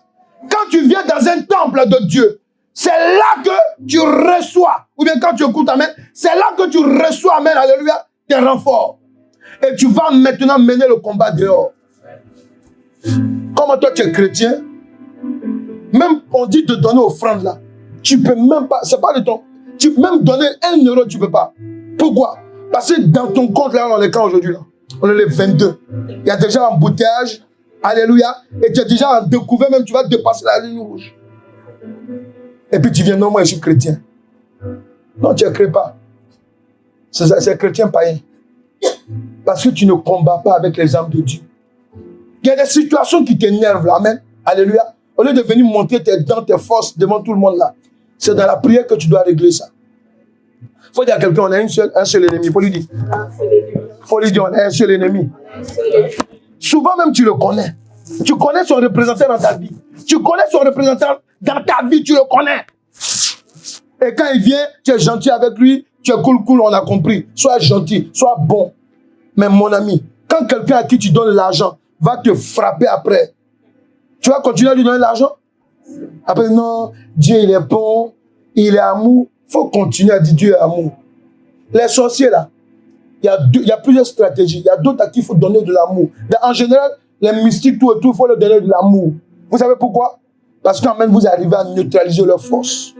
Quand tu viens dans un temple de Dieu, c'est là que tu reçois, ou bien quand tu écoutes, amen, c'est là que tu reçois, amen, alléluia, tes renforts. Et tu vas maintenant mener le combat dehors. Comme toi tu es chrétien, même on dit de donner offrande là, tu peux même pas, c'est pas de ton, tu peux même donner 1 euro, tu peux pas. Pourquoi? Parce que dans ton compte là, on est quand aujourd'hui là? On est le 22. Il y a déjà un embouteillage, alléluia, et tu es déjà en découvert, même tu vas dépasser la ligne rouge. Et puis tu viens, non, moi je suis chrétien. Non, tu ne crées pas. C'est chrétien païen. Parce que tu ne combats pas avec les âmes de Dieu. Il y a des situations qui t'énervent là, amen. Alléluia. Au lieu de venir montrer tes dents, tes forces devant tout le monde là, c'est dans la prière que tu dois régler ça. Il faut dire à quelqu'un, on a un seul ennemi. Il faut lui dire. Il faut lui dire, on a un seul ennemi. Souvent même tu le connais. Tu connais son représentant dans ta vie. Tu connais son représentant dans ta vie, tu le connais. Et quand il vient, tu es gentil avec lui, tu es cool, on a compris. Sois gentil, sois bon. Mais mon ami, quand quelqu'un à qui tu donnes l'argent va te frapper après, tu vas continuer à lui donner l'argent? Après, non, Dieu il est bon, il est amour. Il faut continuer à dire Dieu est amour. Les sorciers là, il y a plusieurs stratégies. Il y a d'autres à qui il faut donner de l'amour. En général, les mystiques, tout et tout, il faut leur donner de l'amour. Vous savez pourquoi? Parce qu'en même vous arrivez à neutraliser leur force.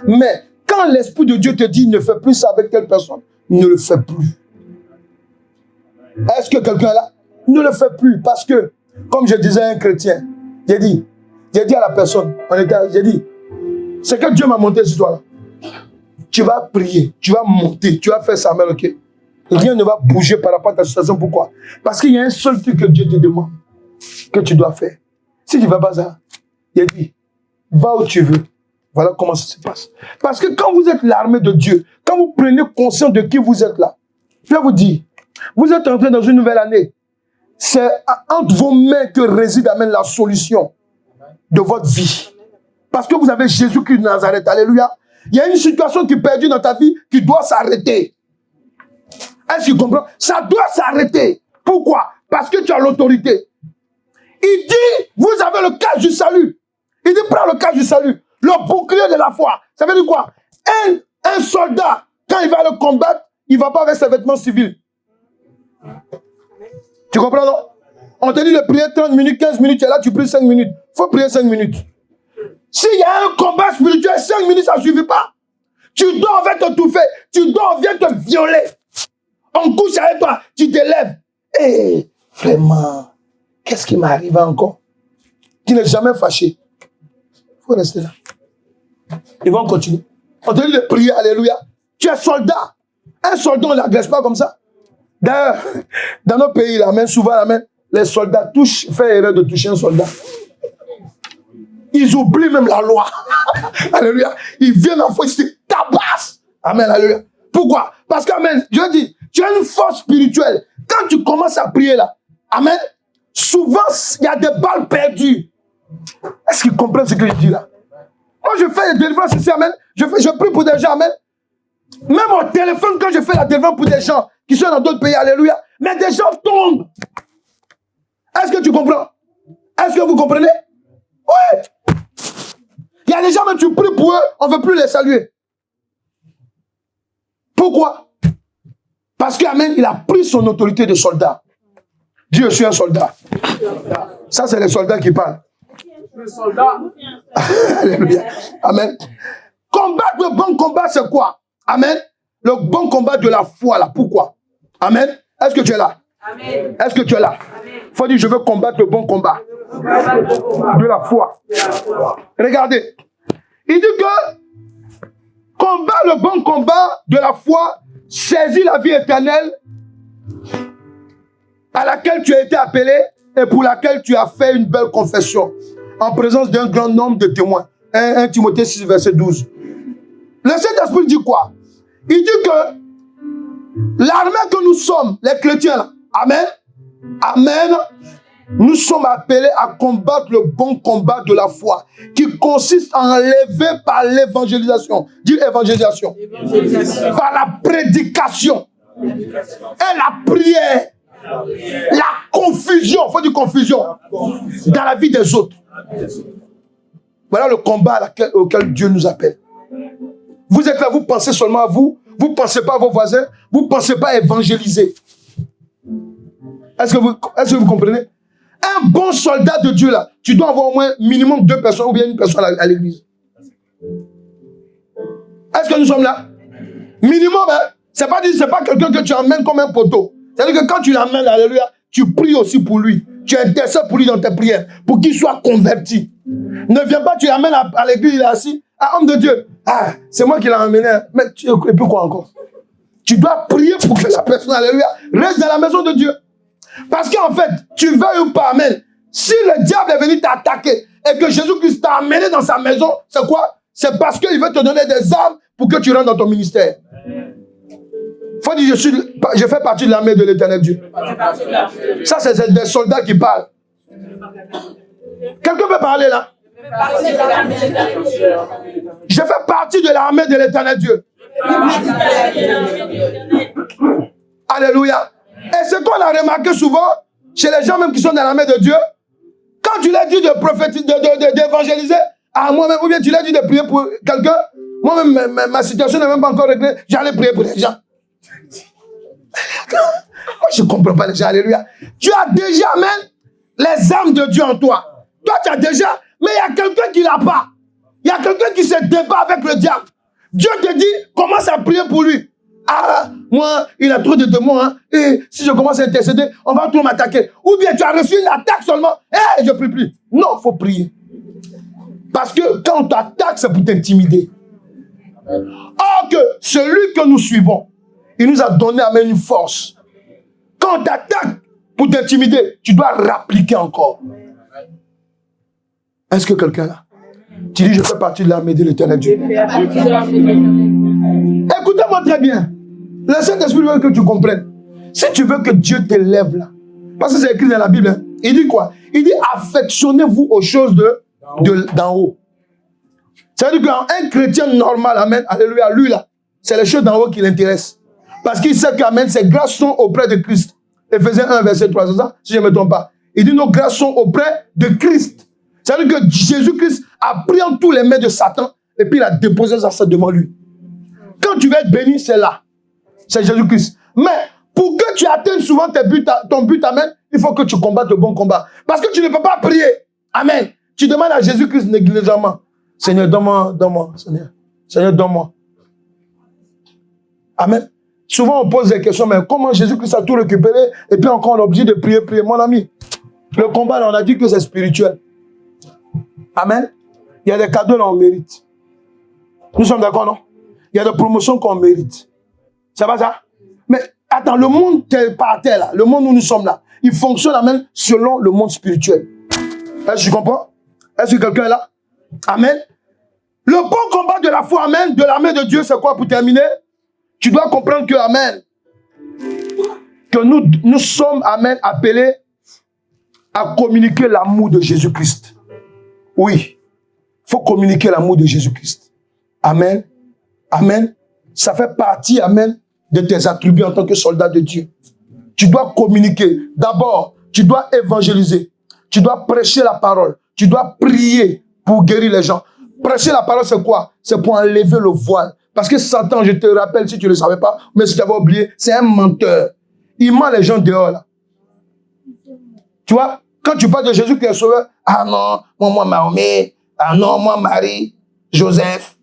Mais quand l'Esprit de Dieu te dit ne fais plus ça avec telle personne, ne le fais plus. Est-ce que quelqu'un est là? Ne le fait plus parce que, comme je disais à un chrétien, j'ai dit à la personne, j'ai dit, c'est que Dieu m'a monté sur toi là. Tu vas prier, tu vas monter, tu vas faire ça, mais ok. Rien ne va bouger par rapport à ta situation. Pourquoi? Parce qu'il y a un seul truc que Dieu te demande, que tu dois faire. Si tu ne vas pas ça, il dit, va où tu veux. Voilà comment ça se passe. Parce que quand vous êtes l'armée de Dieu, quand vous prenez conscience de qui vous êtes là, je vais vous dire, vous êtes entré dans une nouvelle année. C'est entre vos mains que réside amen, la solution de votre vie. Parce que vous avez Jésus-Christ de Nazareth. Alléluia. Il y a une situation qui est perdue dans ta vie qui doit s'arrêter. Est-ce que tu comprends? Ça doit s'arrêter. Pourquoi? Parce que tu as l'autorité. Il dit, vous avez le casque du salut. Il dit, prends le casque du salut. Le bouclier de la foi. Ça veut dire quoi? Un soldat, quand il va le combattre, il ne va pas avec ses vêtements civils. Tu comprends, non? On te dit de prier 30 minutes, 15 minutes, tu es là, tu pries 5 minutes. Il faut prier 5 minutes. S'il y a un combat spirituel, 5 minutes, ça ne suffit pas. Tu dors, on vient t'étouffer. Tu dors, on vient te violer. On couche avec toi, tu te lèves. Hé, vraiment, qu'est-ce qui m'arrive encore? Tu n'es jamais fâché. Il faut rester là. Ils vont continuer. On te dit de prier, alléluia. Tu es soldat. Un soldat, on ne l'agresse pas comme ça. D'ailleurs, dans nos pays, là, même souvent, là, même, les soldats font erreur de toucher un soldat. Ils oublient même la loi. Alléluia. Ils viennent en force, ils te tabassent. Amen, alléluia. Pourquoi? Parce que, amen, je dis, tu as une force spirituelle. Quand tu commences à prier là, amen, souvent, il y a des balles perdues. Est-ce qu'ils comprennent ce que je dis là? Moi, je fais des délivrances ici, amen. Je prie pour des gens, amen. Même au téléphone, quand je fais la délivrance pour des gens qui sont dans d'autres pays, alléluia, mais des gens tombent. Est-ce que tu comprends? Est-ce que vous comprenez? Oui. Il y a des gens, même tu pries pour eux, on ne veut plus les saluer. Pourquoi? Parce qu'amen, il a pris son autorité de soldat. Dieu, je suis un soldat. Ça, c'est les soldats qui parlent. Le soldat. Alléluia. Amen. Combattre le bon combat, c'est quoi? Amen. Le bon combat de la foi, là. Pourquoi? Amen. Est-ce que tu es là? Amen. Est-ce que tu es là? Il faut dire, je veux combattre le bon combat de la foi. Regardez. Il dit que combat le bon combat de la foi, saisis la vie éternelle à laquelle tu as été appelé et pour laquelle tu as fait une belle confession en présence d'un grand nombre de témoins. 1 Timothée 6, verset 12. Le Saint-Esprit dit quoi? Il dit que l'armée que nous sommes, les chrétiens, là, amen, amen, nous sommes appelés à combattre le bon combat de la foi, qui consiste à enlever par l'évangélisation. Dis évangélisation. Par la prédication et la prière. La confusion, il faut dire confusion, dans la vie des autres. Voilà le combat auquel Dieu nous appelle. Vous êtes là, vous pensez seulement à vous, vous ne pensez pas à vos voisins, vous ne pensez pas à évangéliser. Est-ce que vous comprenez? Un bon soldat de Dieu, là, tu dois avoir au moins minimum 2 personnes ou bien une personne à l'église. Est-ce que nous sommes là? Minimum, hein? C'est pas quelqu'un que tu emmènes comme un poteau. C'est-à-dire que quand tu l'emmènes, alléluia, tu pries aussi pour lui. Tu intercèdes pour lui dans tes prières, pour qu'il soit converti. Ne viens pas, tu l'amènes à l'église, il est assis. Ah, homme de Dieu, ah, c'est moi qui l'ai emmené. Mais et puis quoi encore? Tu dois prier pour que la personne, alléluia, reste dans la maison de Dieu. Parce qu'en fait, tu veux ou pas, amen. Si le diable est venu t'attaquer et que Jésus-Christ t'a amené dans sa maison, c'est quoi? C'est parce qu'il veut te donner des armes pour que tu rentres dans ton ministère. Faut dire, je fais partie de l'armée de l'Éternel Dieu. Ça, c'est des soldats qui parlent. Quelqu'un peut parler là? Je fais partie de l'armée de l'Éternel Dieu. Alléluia. Et ce qu'on a remarqué souvent, chez les gens même qui sont dans l'armée de Dieu, quand tu leur dis de prophétiser, d'évangéliser, à moi-même, ou bien tu leur dis de prier pour quelqu'un, moi-même, ma situation n'est même pas encore réglée, j'allais prier pour les gens. Moi, je ne comprends pas les gens, alléluia. Tu as déjà même les armes de Dieu en toi. Toi, tu as déjà, mais il y a quelqu'un qui ne l'a pas. Il y a quelqu'un qui se débat avec le diable. Dieu te dit, commence à prier pour lui. Ah, moi, il a trop de démons, hein. Et si je commence à intercéder, on va tout m'attaquer. Ou bien tu as reçu une attaque seulement. Je ne prie plus. Non, il faut prier. Parce que quand on t'attaque, c'est pour t'intimider. Or que celui que nous suivons, il nous a donné à même une force. Quand on t'attaque pour t'intimider, tu dois rappliquer encore. Est-ce que quelqu'un là? Tu dis, je fais partie de l'armée de l'Éternel Dieu. Écoutez-moi très bien. Le Saint-Esprit veut que tu comprennes. Si tu veux que Dieu t'élève là, parce que c'est écrit dans la Bible, hein, il dit quoi? Il dit, affectionnez-vous aux choses d'en haut. C'est-à-dire qu'un chrétien normal, amen, alléluia, lui là, c'est les choses d'en haut qui l'intéressent. Parce qu'il sait qu'amen, ses grâces sont auprès de Christ. Éphésiens 1, verset 3, si je ne me trompe pas. Il dit, nos grâces sont auprès de Christ. C'est-à-dire que Jésus-Christ a pris en tous les mains de Satan et puis il a déposé ça devant lui. Quand tu vas être béni, c'est là. C'est Jésus-Christ. Mais Pour que tu atteignes souvent ton but, amen, il faut que tu combattes le bon combat. Parce que tu ne peux pas prier. Amen. Tu demandes à Jésus-Christ négligemment. Seigneur, donne-moi, Seigneur. Seigneur, donne-moi. Amen. Souvent, on pose des questions, mais comment Jésus-Christ a tout récupéré et puis encore on est obligé de prier. Mon ami, le combat, là, on a dit que c'est spirituel. Amen. Il y a des cadeaux, là, on mérite. Nous sommes d'accord, non? Il y a des promotions qu'on mérite. Ça va, ça? Mais attends, le monde par terre, là, le monde où nous sommes là, il fonctionne, amen, selon le monde spirituel. Est-ce que tu comprends? Est-ce que quelqu'un est là? Amen. Le bon combat de la foi, amen, de l'armée de Dieu, c'est quoi pour terminer? Tu dois comprendre que, amen, que nous sommes, amen, appelés à communiquer l'amour de Jésus-Christ. Oui, il faut communiquer l'amour de Jésus-Christ. Amen. Amen. Ça fait partie, amen, de tes attributs en tant que soldat de Dieu. Tu dois communiquer. D'abord, tu dois évangéliser. Tu dois prêcher la parole. Tu dois prier pour guérir les gens. Prêcher la parole, c'est quoi? C'est pour enlever le voile. Parce que Satan, je te rappelle, si tu ne le savais pas, mais si tu avais oublié, c'est un menteur. Il ment les gens dehors, là. Tu vois, quand tu parles de Jésus qui est sauveur, ah non, moi Mahomet, ah non, moi Marie, Joseph.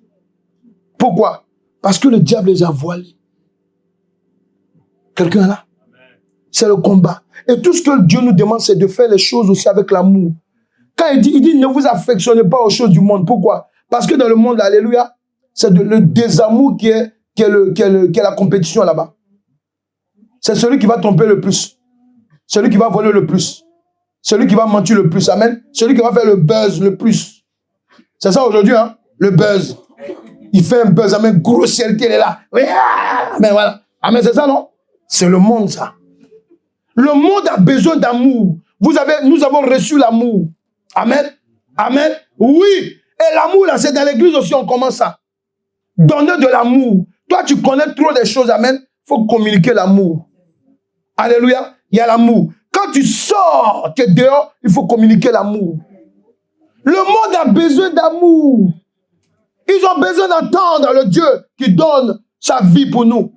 Pourquoi? Parce que le diable les a voilés. Quelqu'un là? C'est le combat. Et tout ce que Dieu nous demande, c'est de faire les choses aussi avec l'amour. Quand il dit, ne vous affectionnez pas aux choses du monde. Pourquoi? Parce que dans le monde, alléluia, c'est le désamour qui est la compétition là-bas. C'est celui qui va tromper le plus. Celui qui va voler le plus. Celui qui va mentir le plus. Amen. Celui qui va faire le buzz le plus. C'est ça aujourd'hui, hein? Le buzz. Il fait un buzz, amen, grossièreté, il est là. Oui, amen, voilà. Amen, c'est ça, non? C'est le monde, ça. Le monde a besoin d'amour. Nous avons reçu l'amour. Amen. Amen. Oui. Et l'amour, là, c'est dans l'église aussi, on commence ça. Donner de l'amour. Toi, tu connais trop des choses, amen. Il faut communiquer l'amour. Alléluia. Il y a l'amour. Quand tu sors, tu es dehors, il faut communiquer l'amour. Le monde a besoin d'amour. Ils ont besoin d'entendre le Dieu qui donne sa vie pour nous.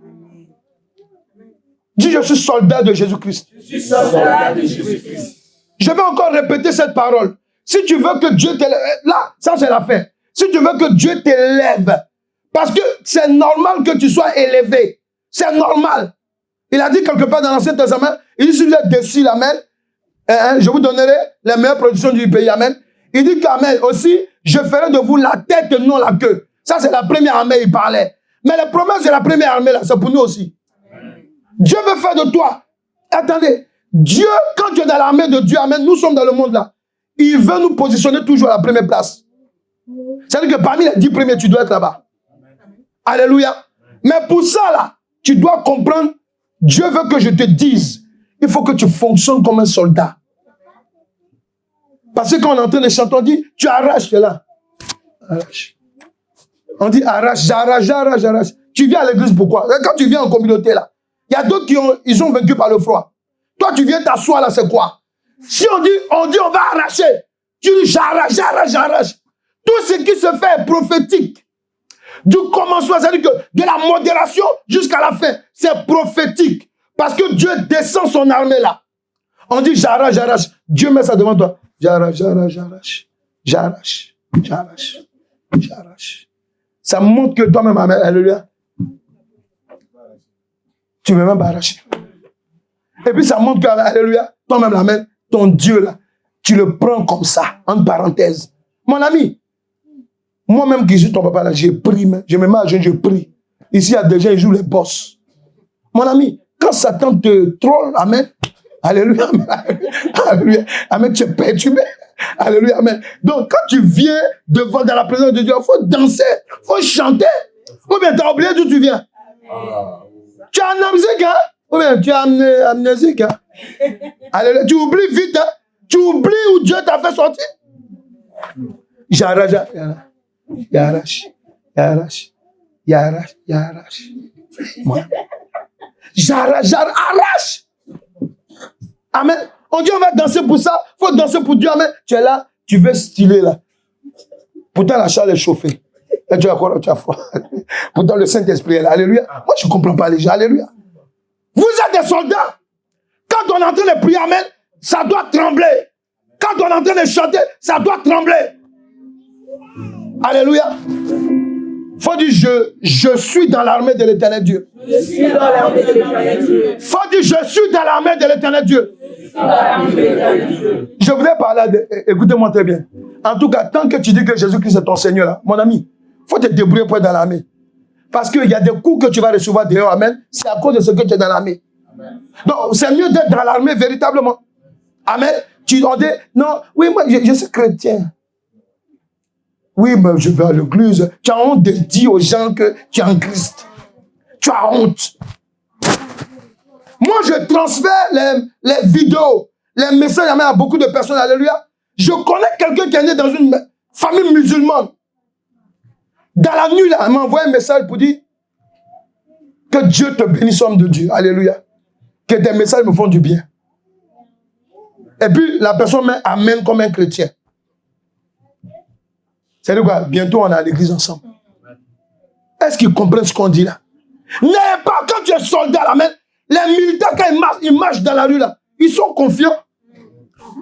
Dis, je suis soldat de Jésus-Christ. Je suis soldat de Jésus-Christ. Je vais encore répéter cette parole. Si tu veux que Dieu t'élève, là, ça c'est la fin. Si tu veux que Dieu t'élève, parce que c'est normal que tu sois élevé. C'est normal. Il a dit quelque part dans l'Ancien Testament, il dit, si vous êtes décis, amen, je vous donnerai les meilleures productions du pays, amen. Il dit qu'amen, aussi, je ferai de vous la tête et non la queue. Ça, c'est la première armée, il parlait. Mais les promesses de la première armée, là, c'est pour nous aussi. Dieu veut faire de toi. Attendez, Dieu, quand tu es dans l'armée de Dieu, amen, nous sommes dans le monde là. Il veut nous positionner toujours à la première place. C'est-à-dire que parmi les 10 premiers, tu dois être là-bas. Alléluia. Mais pour ça, là, tu dois comprendre, Dieu veut que je te dise, il faut que tu fonctionnes comme un soldat. Parce que quand on est en train de chanter, on dit, tu arraches, tu es là. Arrache. On dit arrache, j'arrache. Tu viens à l'église pourquoi? Quand tu viens en communauté là, il y a d'autres qui ont vaincu par le froid. Toi, tu viens t'asseoir là, c'est quoi? Si on dit on va arracher, tu dis j'arrache. Tout ce qui se fait est prophétique. Du commencement, c'est-à-dire que de la modération jusqu'à la fin, c'est prophétique. Parce que Dieu descend son armée là. On dit j'arrache. Dieu met ça devant toi. J'arrache. Ça montre que toi-même, alléluia, tu ne veux même pas arracher. Et puis ça montre que, alléluia, toi-même, amen, ton Dieu là, tu le prends comme ça, entre parenthèses. Mon ami, moi-même qui suis ton papa là, j'ai pris, je me mets à jeûner, je prie. Ici, il y a des gens, ils jouent les boss. Mon ami, quand Satan te troll, amen, alléluia, alléluia, amen, tu es perturbé. Alléluia, amen. Donc, quand tu viens dans la présence de Dieu, il faut danser, il faut chanter. Ou bien, tu as oublié d'où tu viens. Tu as amnésique, hein? Ou bien, tu as amnésique, hein? Alléluia, tu oublies vite, hein? Tu oublies où Dieu t'a fait sortir. J'arrache. J'arrache. Amen. On dit on va danser pour ça, il faut danser pour Dieu, amen. Tu es là, tu veux styler là. Pourtant la chambre est chauffée. Et tu as quoi, tu as froid. Pourtant le Saint-Esprit est là, alléluia. Moi je ne comprends pas les gens, alléluia. Vous êtes a des soldats. Quand on est en train de prier, amen, ça doit trembler. Quand on est en train de chanter, ça doit trembler. Alléluia. Faut dire, je suis dans l'armée de l'éternel Dieu. Je suis dans l'armée de l'éternel Dieu. Faut dire, je suis dans l'armée de l'éternel Dieu. Je suis dans l'armée de l'éternel Dieu. Je voudrais parler, écoutez-moi très bien. En tout cas, tant que tu dis que Jésus-Christ est ton Seigneur, là, mon ami, faut te débrouiller pour être dans l'armée. Parce qu'il y a des coups que tu vas recevoir dehors, amen. C'est à cause de ce que tu es dans l'armée. Donc, c'est mieux d'être dans l'armée véritablement. Amen. Tu dis, non, oui, moi, je suis chrétien. Oui, mais je vais à l'église. Tu as honte de dire aux gens que tu es en Christ. Tu as honte. Moi, je transfère les vidéos, les messages à beaucoup de personnes. Alléluia. Je connais quelqu'un qui est né dans une famille musulmane. Dans la nuit, là, elle m'a envoyé un message pour dire que Dieu te bénisse, homme de Dieu. Alléluia. Que tes messages me font du bien. Et puis, la personne met amen comme un chrétien. C'est quoi? Bientôt, on est à l'église ensemble. Est-ce qu'ils comprennent ce qu'on dit là? N'ayez pas, quand tu es soldat, là, les militaires, quand ils marchent dans la rue, là, ils sont confiants. Il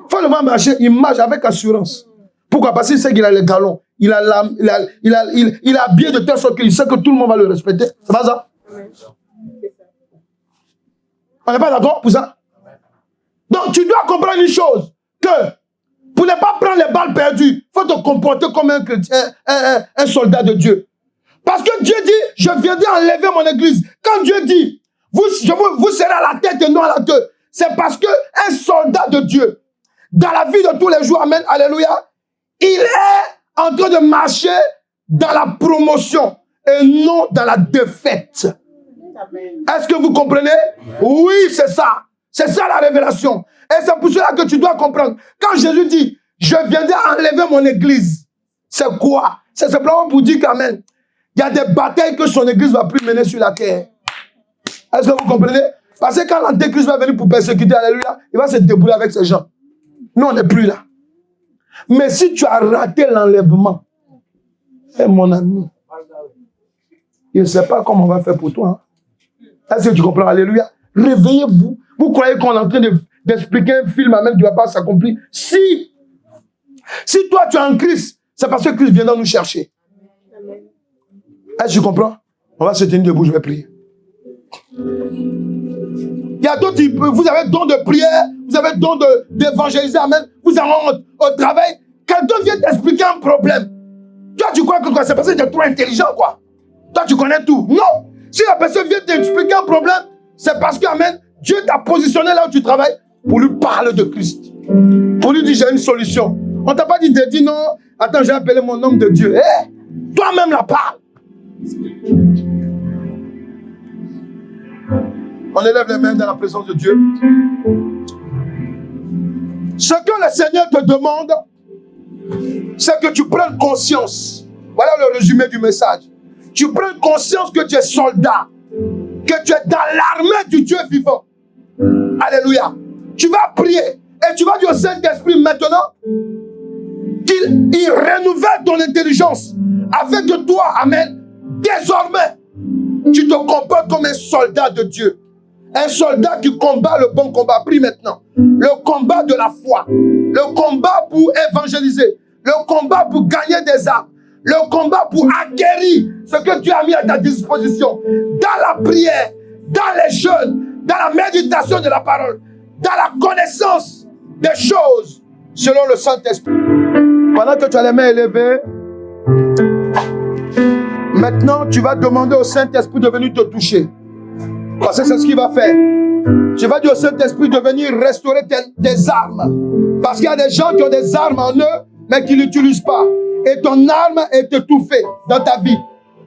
faut le voir marcher, ils marchent avec assurance. Pourquoi? Parce qu'il sait qu'il a les galons. Il a habillé de telle sorte qu'il sait que tout le monde va le respecter. C'est pas ça? On n'est pas d'accord pour ça? Donc, tu dois comprendre une chose, que pour ne pas prendre les balles perdues, il faut te comporter comme un soldat de Dieu. Parce que Dieu dit, je viendrai enlever mon église. Quand Dieu dit, vous serez à la tête et non à la queue, c'est parce qu'un soldat de Dieu, dans la vie de tous les jours, amen, alléluia, il est en train de marcher dans la promotion et non dans la défaite. Est-ce que vous comprenez? Oui, c'est ça. C'est ça la révélation. Et c'est pour cela que tu dois comprendre. Quand Jésus dit, je viendrai enlever mon église, c'est quoi? C'est simplement pour dire qu'amen, il y a des batailles que son église ne va plus mener sur la terre. Est-ce que vous comprenez? Parce que quand l'antéchrist va venir pour persécuter, alléluia, il va se débrouiller avec ces gens. Nous, on n'est plus là. Mais si tu as raté l'enlèvement, mon ami, je ne sais pas comment on va faire pour toi. Hein? Est-ce que tu comprends? Alléluia. Réveillez-vous. Vous croyez qu'on est en train d'expliquer un film même qui ne va pas s'accomplir? Si toi tu es en Christ, c'est parce que Christ viendra nous chercher. Est-ce que tu comprends? On va se tenir debout, je vais prier. Il y a d'autres, vous avez don de prière, vous avez don d'évangéliser, amen. Vous allez au travail, quelqu'un vient t'expliquer un problème. Toi, tu crois que c'est parce que tu es trop intelligent, quoi. Toi, tu connais tout. Non. Si la personne vient t'expliquer un problème, c'est parce que, amen, Dieu t'a positionné là où tu travailles pour lui parler de Christ. Pour lui dire, j'ai une solution. On t'a pas dit de dire, non, attends, j'ai appelé mon homme de Dieu. Toi-même la parle. On élève les mains dans la présence de Dieu. Ce que le Seigneur te demande, c'est que tu prennes conscience. Voilà le résumé du message. Tu prends conscience que tu es soldat, que tu es dans l'armée du Dieu vivant. Alléluia. Tu vas prier et tu vas dire au Saint-Esprit maintenant qu'il renouvelle ton intelligence afin que toi, amen, désormais, tu te comportes comme un soldat de Dieu. Un soldat qui combat le bon combat. Prie maintenant. Le combat de la foi. Le combat pour évangéliser. Le combat pour gagner des âmes. Le combat pour acquérir ce que Dieu a mis à ta disposition. Dans la prière, dans les jeûnes, dans la méditation de la parole, dans la connaissance des choses selon le Saint-Esprit. Pendant que tu as les mains élevées, maintenant tu vas demander au Saint-Esprit de venir te toucher. Parce que c'est ce qu'il va faire. Tu vas dire au Saint-Esprit de venir restaurer tes armes. Parce qu'il y a des gens qui ont des armes en eux, mais qui ne l'utilisent pas. Et ton arme est étouffée dans ta vie.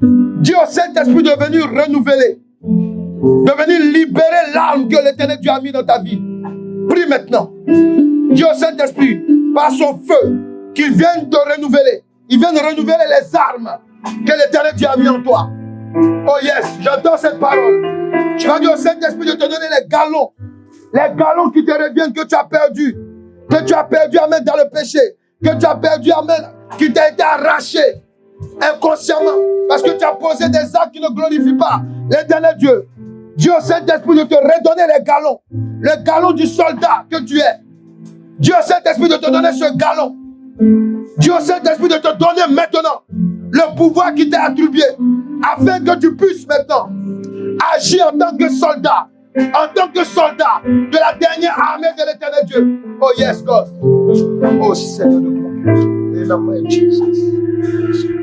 Dis au Saint-Esprit de venir renouveler. De venir libérer l'arme que l'Éternel Dieu a mis dans ta vie. Prie maintenant. Dis au Saint-Esprit, par son feu, qu'il vienne te renouveler. Il vient de renouveler les armes que l'Éternel Dieu a mis en toi. Oh yes, j'entends cette parole. Tu vas dire au Saint-Esprit de te donner les galons. Les galons qui te reviennent, que tu as perdu. Que tu as perdu, amen, dans le péché. Que tu as perdu, amen, qui t'a été arraché inconsciemment. Parce que tu as posé des actes qui ne glorifient pas l'Éternel Dieu. Dieu Saint-Esprit de te redonner les galons. Le galon du soldat que tu es. Dieu Saint-Esprit de te donner ce galon. Dieu Saint-Esprit de te donner maintenant le pouvoir qui t'est attribué afin que tu puisses maintenant agir en tant que soldat. En tant que soldat de la dernière armée de l'éternel Dieu. Oh yes, God. Oh Seigneur de gloire. In the name of Jesus.